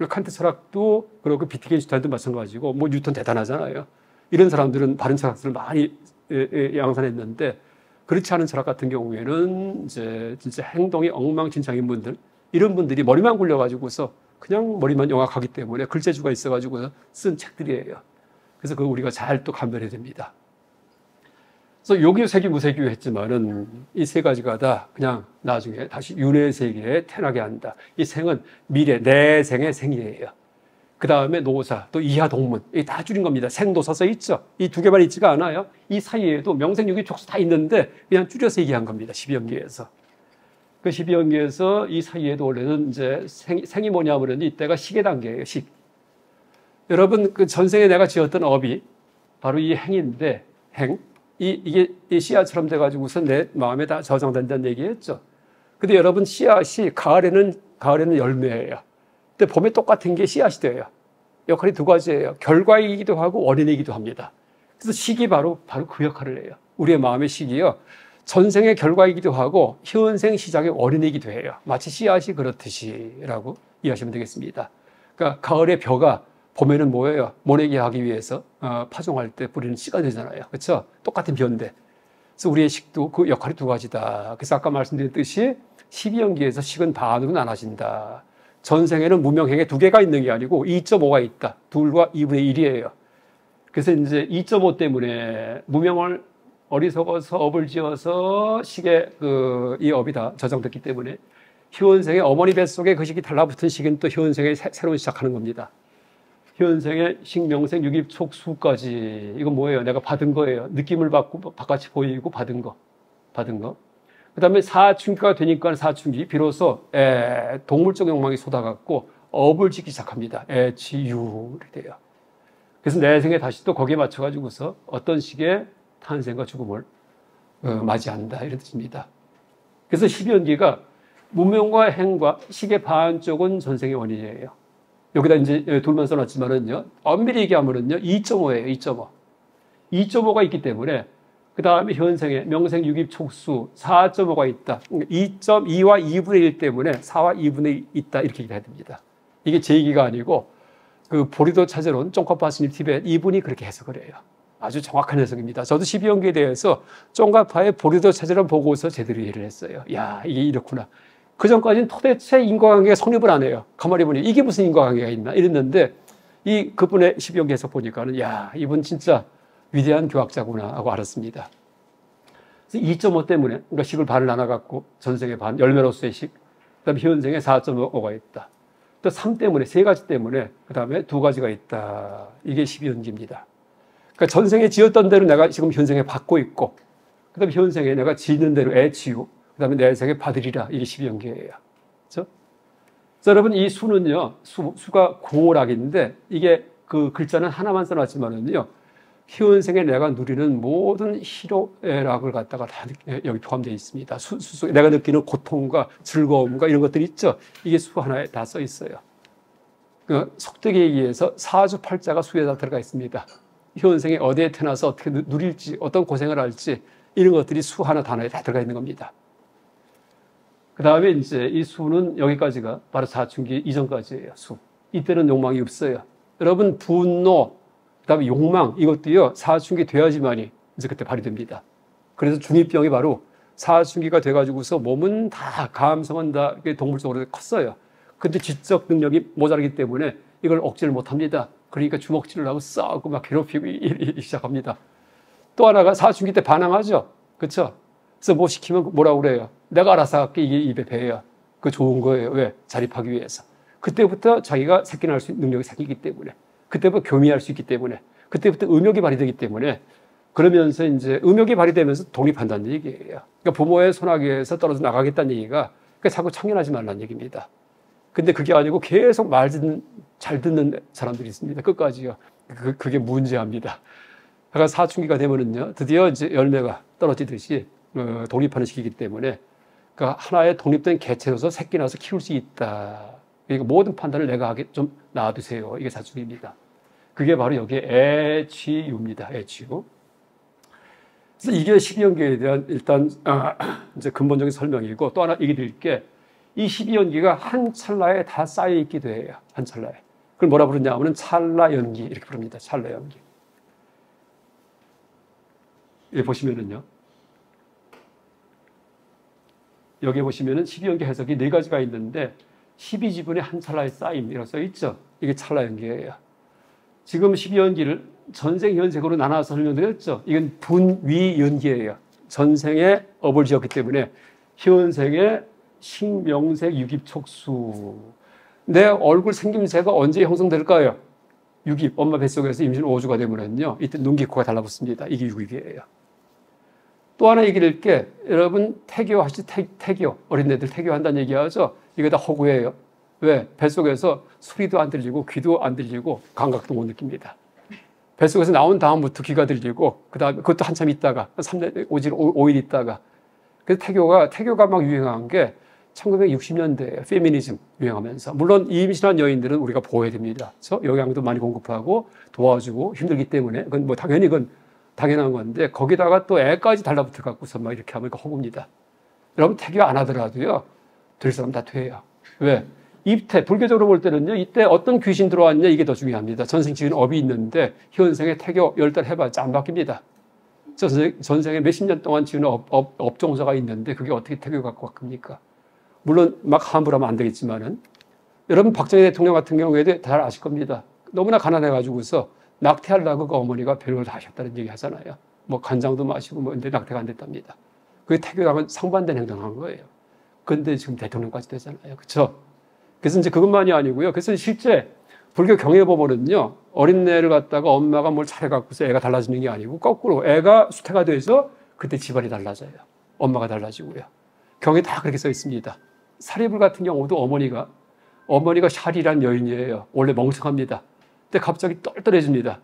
칸트 철학도 그리고 비트겐슈타인도 마찬가지고 뉴턴 대단하잖아요. 이런 사람들은 바른 철학들을 많이 양산했는데 그렇지 않은 철학 같은 경우에는 이제 진짜 행동이 엉망진창인 분들, 이런 분들이 머리만 굴려가지고서 그냥 머리만 영악하기 때문에 글재주가 있어가지고 쓴 책들이에요. 그래서 그거 우리가 잘 또 감별해야 됩니다. 그래서 요기요, 세기, 무세기요 했지만은 이 세 가지가 다 그냥 나중에 다시 윤회 세계에 태어나게 한다. 이 생은 미래, 내 생의 생이에요. 그 다음에 노사, 또 이하 동문, 이 다 줄인 겁니다. 생도서서 있죠. 이 두 개만 있지가 않아요. 이 사이에도 명생유기 촉수 다 있는데 그냥 줄여서 얘기한 겁니다. 12연계에서. 그 12연계에서 이 사이에도 원래는 이제 생이 뭐냐면은 이때가 식의 단계예요. 식. 여러분 그 전생에 내가 지었던 업이 바로 이 행인데 행. 이게 씨앗처럼 돼가지고서 내 마음에 다 저장된다는 얘기했죠. 근데 여러분 씨앗이 가을에는 열매예요. 근데 봄에 똑같은 게 씨앗이 돼요. 역할이 두 가지예요. 결과이기도 하고 원인이기도 합니다. 그래서 식이 바로 그 역할을 해요. 우리의 마음의 식이요. 전생의 결과이기도 하고 현생 시작의 원인이기도 해요. 마치 씨앗이 그렇듯이라고 이해하시면 되겠습니다. 그러니까 가을의 벼가 봄에는 뭐예요? 모내기 하기 위해서 파종할 때 뿌리는 씨가 되잖아요. 그렇죠? 똑같은 벼인데. 그래서 우리의 식도 그 역할이 두 가지다. 그래서 아까 말씀드렸듯이 12연기에서 식은 반으로 나눠진다. 전생에는 무명행에 두 개가 있는 게 아니고 2.5가 있다. 둘과 2분의 1이에요. 그래서 이제 2.5 때문에 무명을 어리석어서 업을 지어서 식에 이 업이 다 저장됐기 때문에 현생의 어머니 뱃속에 그 식이 달라붙은 식은 또 현생에 새로 시작하는 겁니다. 현생의 식명생 육입촉수까지 이건 뭐예요? 내가 받은 거예요. 느낌을 받고 바깥이 보이고 받은 거. 그 다음에 사춘기가 되니까 사춘기 비로소 동물적 욕망이 쏟아갖고 업을 짓기 시작합니다. 애취유이 돼요. 그래서 내 생에 다시 또 거기에 맞춰가지고서 어떤 식의 탄생과 죽음을 맞이한다 이런 뜻입니다. 그래서 12연기가 무명과 행과 식의 반쪽은 전생의 원인이에요. 여기다 이제 둘만 써놨지만은요, 엄밀히 얘기하면은요, 2.5예요, 2.5. 2.5가 있기 때문에, 그 다음에 현생에 명생 육입 촉수 4.5가 있다. 2.2와 2분의 1 때문에 4와 2분의 1 있다. 이렇게 얘기해야 됩니다. 이게 제 얘기가 아니고, 보리도 찾아온 쫑카파스님 티벳 이분이 그렇게 해석을 해요. 아주 정확한 해석입니다. 저도 12연기에 대해서 쫑카파의 보리도 찾아온 보고서 제대로 이해를 했어요. 야, 이게 이렇구나. 그 전까지는 도대체 인과관계가 성립을 안 해요. 가만히 보니 이게 무슨 인과관계가 있나 이랬는데 그분의 12연기 해석 보니까는 야, 이분 진짜 위대한 교학자구나 하고 알았습니다. 그래서 2.5 때문에 그러니까 식을 반을 나눠갖고 전생의 반, 열매로서의 식, 그다음에 현생에 4.5가 있다. 또 3 때문에, 세 가지 때문에 그다음에 두 가지가 있다. 이게 12연기입니다. 그러니까 전생에 지었던 대로 내가 지금 현생에 받고 있고 그다음에 현생에 내가 지는 대로 애치유 그 다음에 내생에 받으리라. 이게 12연계예요. 그렇죠? 여러분, 이 수는요, 수가 고락인데, 이게 그 글자는 하나만 써놨지만은요, 현생에 내가 누리는 모든 희로애락을 갖다가 다 여기 포함되어 있습니다. 내가 느끼는 고통과 즐거움과 이런 것들이 있죠? 이게 수 하나에 다 써 있어요. 속되게 얘기해서 사주팔자가 수에 다 들어가 있습니다. 현생에 어디에 태어나서 어떻게 누릴지, 어떤 고생을 할지, 이런 것들이 수 하나 단어에 다 들어가 있는 겁니다. 그 다음에 이제 이 수는 여기까지가 바로 사춘기 이전까지예요, 수. 이때는 욕망이 없어요. 여러분, 분노, 그 다음에 욕망, 이것도요, 사춘기 돼야지만이 이제 그때 발휘됩니다. 그래서 중2병이 바로 사춘기가 돼가지고서 몸은 다, 감성은 다 동물적으로 컸어요. 근데 지적 능력이 모자라기 때문에 이걸 억제를 못 합니다. 그러니까 주먹질을 하고 싸우고 막 괴롭히고 시작합니다. 또 하나가 사춘기 때 반항하죠. 그렇죠? 그래서 뭐 시키면 뭐라고 그래요? 내가 알아서 할게. 이게 입에 배야. 그거 좋은 거예요. 왜? 자립하기 위해서. 그때부터 자기가 새끼 낳을 수 있는 능력이 생기기 때문에. 그때부터 교미할 수 있기 때문에. 그때부터 음욕이 발휘되기 때문에. 그러면서 이제 음욕이 발휘되면서 독립한다는 얘기예요. 그러니까 부모의 손아귀에서 떨어져 나가겠다는 얘기가 그러니까 자꾸 참견하지 말라는 얘기입니다. 근데 그게 아니고 계속 잘 듣는 사람들이 있습니다. 끝까지요. 그게 문제합니다. 그러니까 사춘기가 되면은요, 드디어 이제 열매가 떨어지듯이 독립하는 시기이기 때문에 그러니까 하나의 독립된 개체로서 새끼 낳아서 키울 수 있다. 그러니까 모든 판단을 내가 하게 좀 놔두세요. 이게 사춘기입니다. 그게 바로 여기에 애취유입니다. 애취유. 그래서 이게 12연기에 대한 일단 이제 근본적인 설명이고 또 하나 얘기 드릴 게 이 12연기가 한 찰나에 다 쌓여 있기도 해요. 한 찰나에. 그걸 뭐라 부르냐 하면 찰나연기 이렇게 부릅니다. 찰나연기. 여기 보시면은요. 여기 보시면은 12연기 해석이 4가지가 있는데 12지분의 한 찰나의 쌓임이라고 써 있죠. 이게 찰나연기예요. 지금 12연기를 전생, 현생으로 나눠서 설명드렸죠. 이건 분위연기예요. 전생에 업을 지었기 때문에 현생에 식명색 유깁촉수. 내 얼굴 생김새가 언제 형성될까요? 유깁, 엄마 뱃속에서 임신 5주가 되면은요, 이때 눈기, 코가 달라붙습니다. 이게 유깁이에요. 또 하나 얘기를 게, 여러분, 태교 하시죠? 태교. 어린애들 태교한다는 얘기하죠? 이게 다 허구예요. 왜? 뱃속에서 소리도 안 들리고, 귀도 안 들리고, 감각도 못 느낍니다. 뱃속에서 나온 다음부터 귀가 들리고, 그 다음에 그것도 한참 있다가, 3년, 5일 있다가. 그래서 태교가 막 유행한 게 1960년대에 페미니즘 유행하면서. 물론 임신한 여인들은 우리가 보호해야 됩니다. 그래서 영양도 많이 공급하고 도와주고 힘들기 때문에. 그건 뭐 당연히 그건 당연한 건데 거기다가 또 애까지 달라붙어 갖고서 막 이렇게 하면 허구입니다. 여러분 태교 안 하더라도요. 될 사람 다 돼요. 왜? 입태, 불교적으로 볼 때는요. 이때 어떤 귀신 들어왔냐 이게 더 중요합니다. 전생 지은 업이 있는데 현생에 태교 10달 해봤자 안 바뀝니다. 전생에 몇십 년 동안 지은 업종사가 있는데 그게 어떻게 태교가 바뀝니까? 물론 막 함부로 하면 안 되겠지만은 여러분 박정희 대통령 같은 경우에도 잘 아실 겁니다. 너무나 가난해가지고서 낙태하려고 그 어머니가 별걸 다 하셨다는 얘기 하잖아요. 뭐 간장도 마시고 뭐 근데 낙태가 안 됐답니다. 그게 태교랑은 상반된 행동한 거예요. 근데 지금 대통령까지 되잖아요. 그렇죠? 그래서 이제 그것만이 아니고요. 그래서 실제 불교 경에 보면은요. 어린애를 갖다가 엄마가 뭘 잘해갖고서 애가 달라지는 게 아니고 거꾸로 애가 수태가 돼서 그때 집안이 달라져요. 엄마가 달라지고요. 경에 다 그렇게 써 있습니다. 사리불 같은 경우도 어머니가 샤리란 여인이에요. 원래 멍청합니다. 근데 갑자기 똘똘해집니다.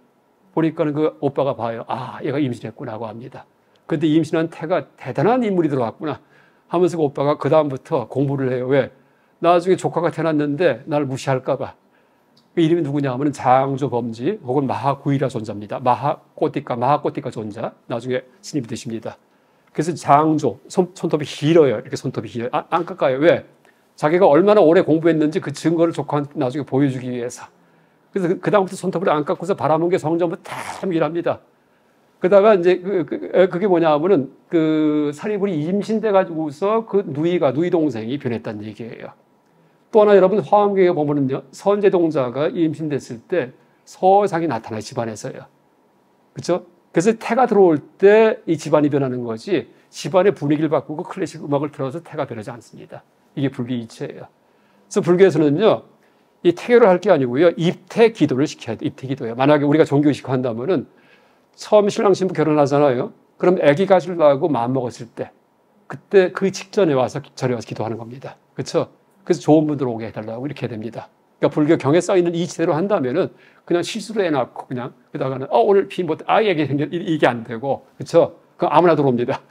보니까는 그 오빠가 봐요. 아, 얘가 임신했구나 하고 합니다. 근데 임신한 태가 대단한 인물이 들어왔구나 하면서 그 오빠가 그다음부터 공부를 해요. 왜? 나중에 조카가 태어났는데 나를 무시할까봐. 그 이름이 누구냐 하면 장조범지 혹은 마하구이라 존자입니다. 마하꼬티카 존자. 나중에 스님이 되십니다. 그래서 장조, 손톱이 길어요. 이렇게 손톱이 길어요. 안 깎아요. 왜? 자기가 얼마나 오래 공부했는지 그 증거를 조카한테 나중에 보여주기 위해서. 그래서 그다음부터 손톱을 안 깎고서 바라본 게 성전부터 다 밀합니다. 그러다가 이제 그게 뭐냐 하면은 그 사리불이 임신돼 가지고서 그 누이 동생이 변했다는 얘기예요. 또 하나 여러분 화엄경에 보면은요. 선제동자가 임신됐을 때 서상이 나타나요. 집안에서요. 그렇죠? 그래서 태가 들어올 때 이 집안이 변하는 거지 집안의 분위기를 바꾸고 클래식 음악을 틀어서 태가 변하지 않습니다. 이게 불교 이치예요. 그래서 불교에서는요. 이 태교를 할 게 아니고요. 입태 기도를 시켜야 돼요. 입태 기도예요. 만약에 우리가 종교의식 한다면은 처음 신랑 신부 결혼하잖아요. 그럼 아기 가지려고 마음먹었을 때 그때 그 직전에 와서 절에 와서 기도하는 겁니다. 그렇죠? 그래서 좋은 분들 오게 해달라고 이렇게 해야 됩니다. 그러니까 불교 경에 써있는 이치대로 한다면은 그냥 실수로 해놨고 그냥 그러다가는 오늘 비 못 아이에게 생겨 이게 안 되고 그렇죠? 그 아무나 들어옵니다.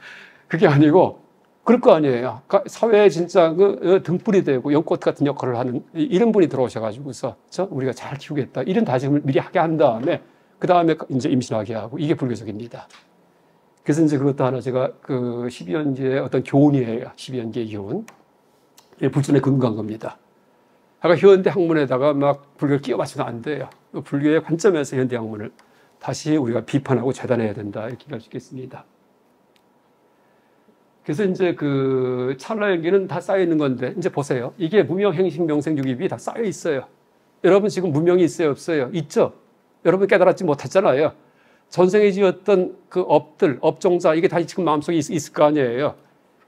그게 아니고 그럴 거 아니에요. 그러니까 사회에 진짜 그 등불이 되고 연꽃 같은 역할을 하는 이런 분이 들어오셔가지고서 그렇죠? 우리가 잘 키우겠다 이런 다짐을 미리 하게 한 다음에 그 다음에 이제 임신하게 하고 이게 불교적입니다. 그래서 이제 그것도 하나 제가 그 12연계의 어떤 교훈이에요. 12연계의 교훈. 불전에 근거한 겁니다. 아까 현대 학문에다가 막 불교를 끼워 맞추면 안 돼요. 불교의 관점에서 현대 학문을 다시 우리가 비판하고 재단해야 된다. 이렇게 할 수 있겠습니다. 그래서 이제 그 찰나연기는 다 쌓여 있는 건데 이제 보세요. 이게 무명, 행식, 명생, 유기비 다 쌓여 있어요. 여러분 지금 무명이 있어요? 없어요? 있죠? 여러분 깨달았지 못했잖아요. 전생에 지었던 그 업들, 업종자 이게 다 지금 마음속에 있을 거 아니에요.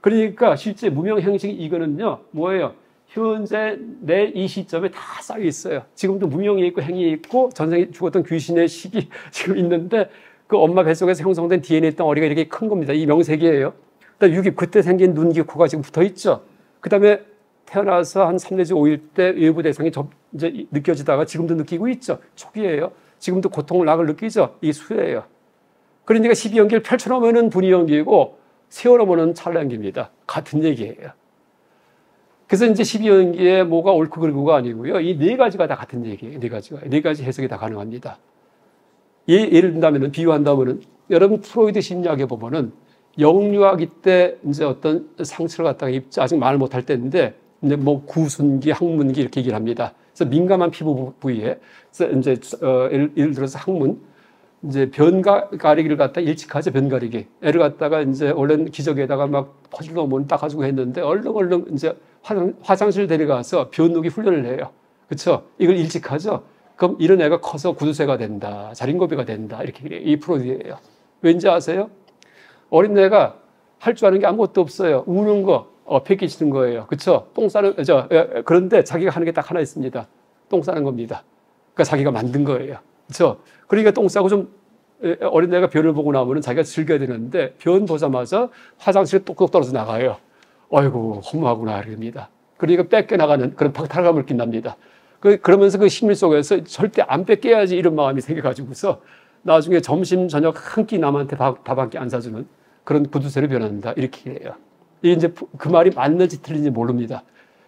그러니까 실제 무명, 행식 이거는요. 뭐예요? 현재 내 이 시점에 다 쌓여 있어요. 지금도 무명이 있고 행이 있고 전생에 죽었던 귀신의 식이 지금 있는데 그 엄마 뱃속에서 형성된 DNA 덩어리가 이렇게 큰 겁니다. 이 명색이에요. 그다음에 그때 생긴 눈, 귀, 코가 지금 붙어 있죠. 그다음에 태어나서 한 3 내지 5일 때 외부 대상이 이제 느껴지다가 지금도 느끼고 있죠. 초기예요. 지금도 고통을 낙을 느끼죠. 이게 수예요. 그러니까 12연기를 펼쳐놓으면 분이연기이고 세워놓으면 찰나연기입니다. 같은 얘기예요. 그래서 이제 12연기에 뭐가 옳고 그르고가 아니고요. 이 네 가지가 다 같은 얘기예요. 네 가지 해석이 다 가능합니다. 예를 든다면은, 비유한다면은, 여러분 프로이드 심리학에 보면은 영유아기 때 이제 어떤 상처를 갖다가 입지 아직 말 못할 때인데 이제 뭐 구순기, 항문기 이렇게 얘기를 합니다. 그래서 민감한 피부 부위에 그래서 이제 예를 들어서 항문 이제 변가리기를 갖다 일찍하죠. 변가리기 애를 갖다가 이제 원래는 기저귀에다가 막 퍼즐 놓으면 따가지고 했는데 얼른 이제 화장실 데려가서 변누기 훈련을 해요. 그렇죠? 이걸 일찍하죠. 그럼 이런 애가 커서 구두쇠가 된다, 자린고비가 된다 이렇게 이 프로이드예요. 왠지 아세요? 어린애가 할 줄 아는 게 아무것도 없어요. 우는 거, 패기치는 거예요. 그렇죠? 똥 싸는 그런데 자기가 하는 게 딱 하나 있습니다. 똥 싸는 겁니다. 그러니까 자기가 만든 거예요. 그렇죠? 그러니까 똥 싸고 좀 어린애가 변을 보고 나면은 자기가 즐겨야 되는데 변 보자마자 화장실에 뚝뚝 떨어져 나가요. 아이고 허무하구나 이럽니다. 그러니까 뺏겨 나가는 그런 박탈감을 느낀답니다. 그러면서 그 심리 속에서 절대 안 뺏겨야지 이런 마음이 생겨가지고서 나중에 점심 저녁 한 끼 남한테 밥 한 끼 안 사주는 그런 구두쇠로 변한다 이렇게 해요. 이게 이제 그 말이 맞는지 틀린지 모릅니다.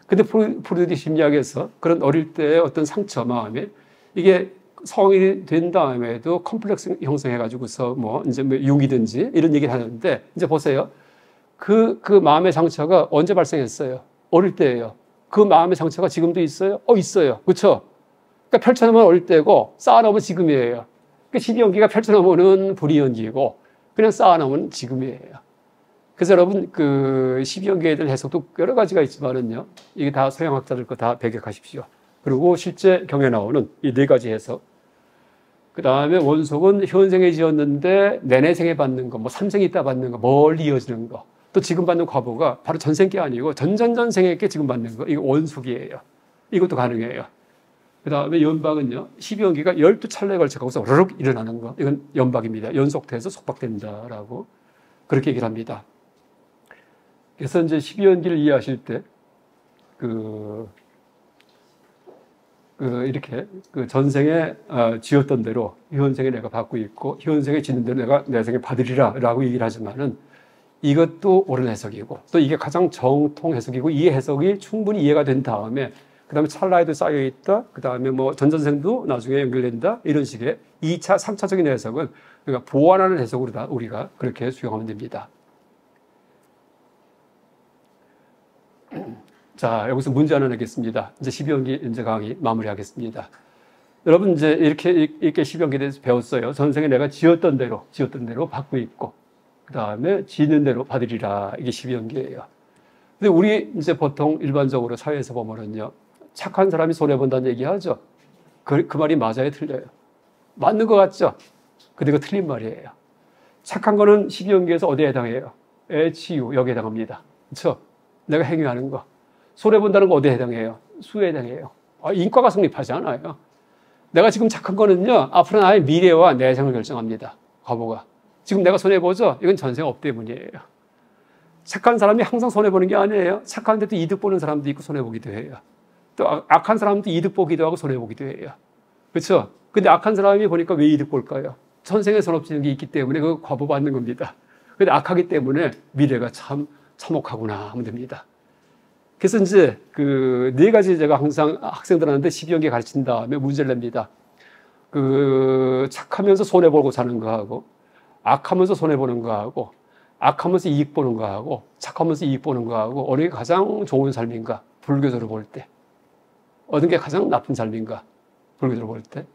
근데 프로이드 심리학에서 그런 어릴 때의 어떤 상처 마음에 이게 성인이 된 다음에도 컴플렉스 형성해가지고서 뭐 이제 뭐 용이든지 이런 얘기를 하는데 이제 보세요. 그 마음의 상처가 언제 발생했어요? 어릴 때예요. 그 마음의 상처가 지금도 있어요? 있어요. 그렇죠? 그러니까 펼쳐놓으면 어릴 때고 쌓아놓으면 지금이에요. 그러니까 12연기가 펼쳐놓으면 불이연기고 그냥 쌓아놓으면 지금이에요. 그래서 여러분 그 12연기에 대한 해석도 여러 가지가 있지만은요. 이게 다 서양학자들 거 다 배격하십시오. 그리고 실제 경에 나오는 이 네 가지 해석. 그 다음에 원속은 현생에 지었는데 내내생에 받는 거, 뭐 삼생에 있다 받는 거, 멀리 이어지는 거. 또 지금 받는 과보가 바로 전생 게 아니고 전전전생에 게 지금 받는 거. 이거 원속이에요. 이것도 가능해요. 그 다음에 연박은요. 12연기가 12찰나에 걸쳐가고서 으르륵 일어나는 거. 이건 연박입니다. 연속돼서 속박된다라고 그렇게 얘기를 합니다. 그래서 이제 12연기를 이해하실 때 이렇게 그 전생에 지었던 대로 현생에 내가 받고 있고 현생에 짓는 대로 내가 내 생에 받으리라 라고 얘기를 하지만은 이것도 옳은 해석이고 또 이게 가장 정통 해석이고 이 해석이 충분히 이해가 된 다음에 그 다음에 찰나에도 쌓여있다 그 다음에 뭐 전전생도 나중에 연결된다 이런 식의 2차, 3차적인 해석은 그러니까 보완하는 해석으로 다 우리가 그렇게 수용하면 됩니다. 자, 여기서 문제 하나 내겠습니다. 이제 12연기 이제 강의 마무리하겠습니다. 여러분 이제 이렇게 12연기에 대해서 배웠어요. 전생에 내가 지었던 대로 받고 있고, 그 다음에 지는 대로 받으리라. 이게 12연기예요. 근데 우리 이제 보통 일반적으로 사회에서 보면은요, 착한 사람이 손해본다는 얘기 하죠. 그 말이 맞아요, 틀려요? 맞는 것 같죠? 근데 그거 틀린 말이에요. 착한 거는 12연기에서 어디에 해당해요? 애치유, 여기에 해당합니다. 그렇죠? 내가 행위하는 거. 손해본다는 거 어디에 해당해요? 수에 해당해요. 인과가 성립하지 않아요. 내가 지금 착한 거는요, 앞으로 나의 미래와 내생을 결정합니다. 과보가. 지금 내가 손해보죠? 이건 전생 업 때문이에요. 착한 사람이 항상 손해보는 게 아니에요. 착한데도 이득 보는 사람도 있고 손해보기도 해요. 또 악한 사람도 이득 보기도 하고 손해보기도 해요. 그렇죠? 근데 악한 사람이 보니까 왜 이득 볼까요? 전생에 손없지는 게 있기 때문에 그 과보 받는 겁니다. 근데 악하기 때문에 미래가 참 참혹하구나 하면 됩니다. 그래서 이제 그 네 가지 제가 항상 학생들한테 12연기 가르친 다음에 문제를 냅니다. 그 착하면서 손해보고 사는 거하고 악하면서 손해보는 거하고 악하면서 이익 보는 거하고 착하면서 이익 보는 거하고 어느 게 가장 좋은 삶인가? 불교적으로 볼 때. 어느 게 가장 나쁜 삶인가? 불교적으로 볼 때.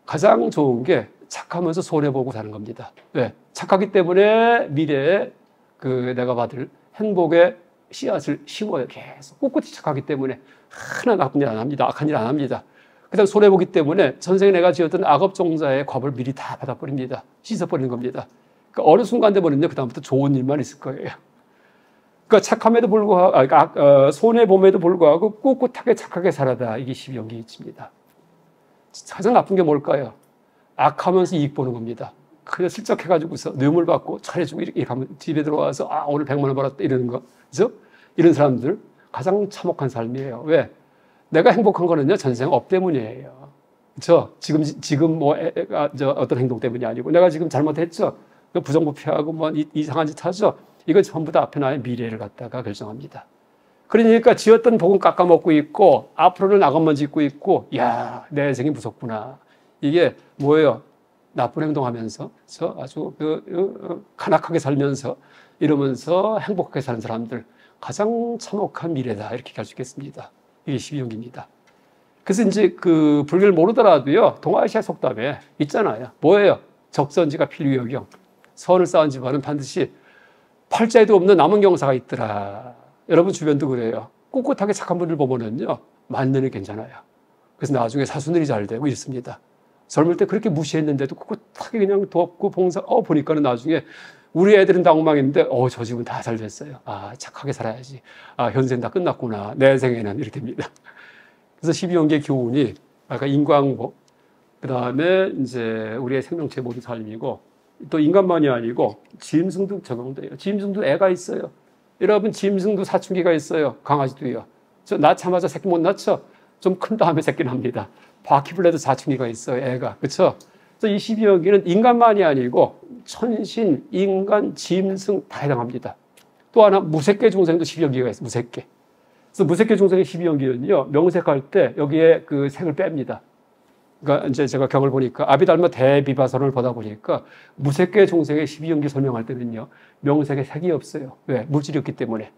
가장 좋은 게 착하면서 손해보고 사는 겁니다. 왜? 착하기 때문에 미래에 그 내가 받을 행복의 씨앗을 심어요. 계속 꿋꿋이 착하기 때문에 하나 나쁜 일 안 합니다. 악한 일 안 합니다. 그 다음 손해보기 때문에 전생에 내가 지었던 악업종자의 과보를 미리 다 받아버립니다. 씻어버리는 겁니다. 그러니까 어느 순간 되면은요, 그 다음부터 좋은 일만 있을 거예요. 그러니까 착함에도 불구하고, 손해봄에도 불구하고 꿋꿋하게 착하게 살아다. 이게 12연기 이치입니다. 가장 나쁜 게 뭘까요? 악하면서 이익 보는 겁니다. 그냥 슬쩍 해가지고서 뇌물 받고 잘해주고 이렇게 하면 집에 들어와서 오늘 100만 원 벌었다 이러는 거. 그죠? 이런 사람들 가장 참혹한 삶이에요. 왜? 내가 행복한 거는요, 전생 업 때문이에요. 그렇죠? 지금 뭐 어떤 행동 때문이 아니고 내가 지금 잘못했죠? 부정부패하고 뭐 이상한 짓 하죠? 이건 전부 다 앞에 나의 미래를 갖다가 결정합니다. 그러니까 지었던 복은 깎아먹고 있고 앞으로는 악업만 짓고 있고 야, 내 생이 무섭구나. 이게 뭐예요? 나쁜 행동하면서 아주 간악하게 살면서 이러면서 행복하게 사는 사람들 가장 참혹한 미래다 이렇게 할 수 있겠습니다. 이게 12연기입니다. 그래서 이제 그 불교를 모르더라도요 동아시아 속담에 있잖아요. 뭐예요? 적선지가 필유여경. 선을 쌓은 집안은 반드시 팔자에도 없는 남은 경사가 있더라. 여러분 주변도 그래요. 꿋꿋하게 착한 분들 보면은요 만년이 괜찮아요. 그래서 나중에 사수들이 잘 되고 있습니다. 젊을 때 그렇게 무시했는데도 꿋꿋하게 그냥 돕고 봉사, 보니까는 나중에 우리 애들은 다 엉망인데, 저 집은 다 잘 됐어요. 착하게 살아야지. 현생 다 끝났구나. 내 생에는 이렇게 됩니다. 그래서 12연계의 교훈이 아까 인과응보, 그 다음에 이제 우리의 생명체 모든 삶이고, 또 인간만이 아니고 짐승도 적용돼요. 짐승도 애가 있어요. 여러분 짐승도 사춘기가 있어요. 강아지도요. 낳자마자 새끼 못 낳죠? 좀 큰 다음에 새끼 납니다. 바퀴벌레도 사춘기가 있어요. 애가. 그렇죠? 그래서 이 12연기는 인간만이 아니고 천신, 인간, 짐승 다 해당합니다. 또 하나 무색계 중생도 12연기가 있어요. 무색계. 그래서 무색계 중생의 12연기는요. 명색할 때 여기에 그 색을 뺍니다. 그러니까 이제 제가 경을 보니까 아비달마 대비바선을 보다 보니까 무색계 종생의 12연기 설명할 때는요, 명색에 색이 없어요. 왜? 물질이 없기 때문에.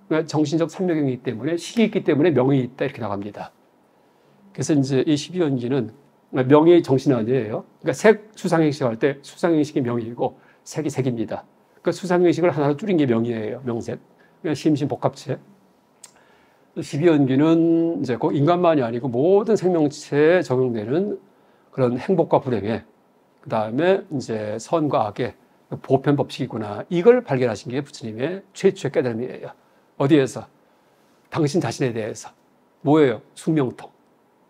그러니까 정신적 삼묘경이기 때문에, 식이 있기 때문에 명이 있다. 이렇게 나갑니다. 그래서 이제 이 12연기는 명이 정신 아니에요. 그러니까 색, 수상행식 할 때 수상행식이 명이고 색이 색입니다. 그러니까 수상행식을 하나로 줄인 게 명이에요. 명색. 그러니까 심신복합체. 12연기는 이제 꼭 인간만이 아니고 모든 생명체에 적용되는 그런 행복과 불행에, 그 다음에 이제 선과 악의 보편 법칙이구나. 이걸 발견하신 게 부처님의 최초의 깨달음이에요. 어디에서? 당신 자신에 대해서. 뭐예요? 숙명통.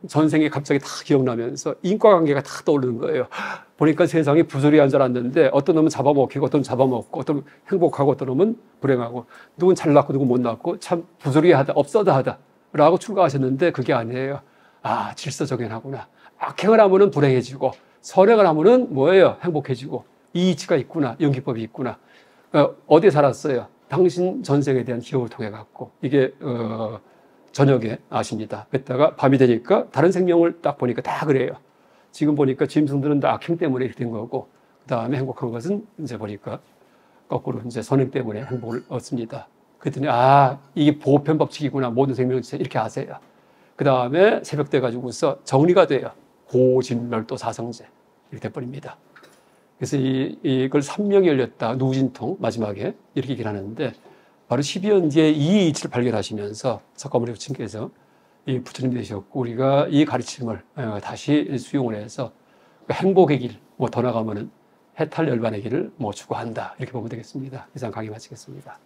전생에 갑자기 다 기억나면서 인과관계가 다 떠오르는 거예요. 보니까 세상이 부조리한 줄 알았는데 어떤 놈은 잡아먹히고 어떤 놈은 잡아먹고 어떤 놈은 행복하고 어떤 놈은 불행하고 누군 잘났고 누군 못 났고 참 부조리하다 없어다하다 라고 출가하셨는데 그게 아니에요. 아, 질서정연하구나. 악행을 하면은 불행해지고 선행을 하면은 뭐예요? 행복해지고 이 이치가 있구나. 연기법이 있구나. 어디에 살았어요? 당신 전생에 대한 기억을 통해 갖고 이게 저녁에 아십니다. 그랬다가 밤이 되니까 다른 생명을 딱 보니까 다 그래요. 지금 보니까 짐승들은 다 악행 때문에 이렇게 된 거고, 그 다음에 행복한 것은 이제 보니까 거꾸로 이제 선행 때문에 행복을 얻습니다. 그랬더니, 아, 이게 보편 법칙이구나. 모든 생명체 이렇게 아세요. 그 다음에 새벽 돼 가지고서 정리가 돼요. 고진멸도 사성제. 이렇게 돼버립니다. 그래서 이걸 삼명이 열렸다. 누진통 마지막에 이렇게 얘기를 하는데, 바로 12연기의 이 이치를 발견하시면서 석가모니 부처님께서 이 부처님 되셨고 우리가 이 가르침을 다시 수용을 해서 행복의 길, 뭐 더 나가면은 해탈 열반의 길을 뭐 추구한다. 이렇게 보면 되겠습니다. 이상 강의 마치겠습니다.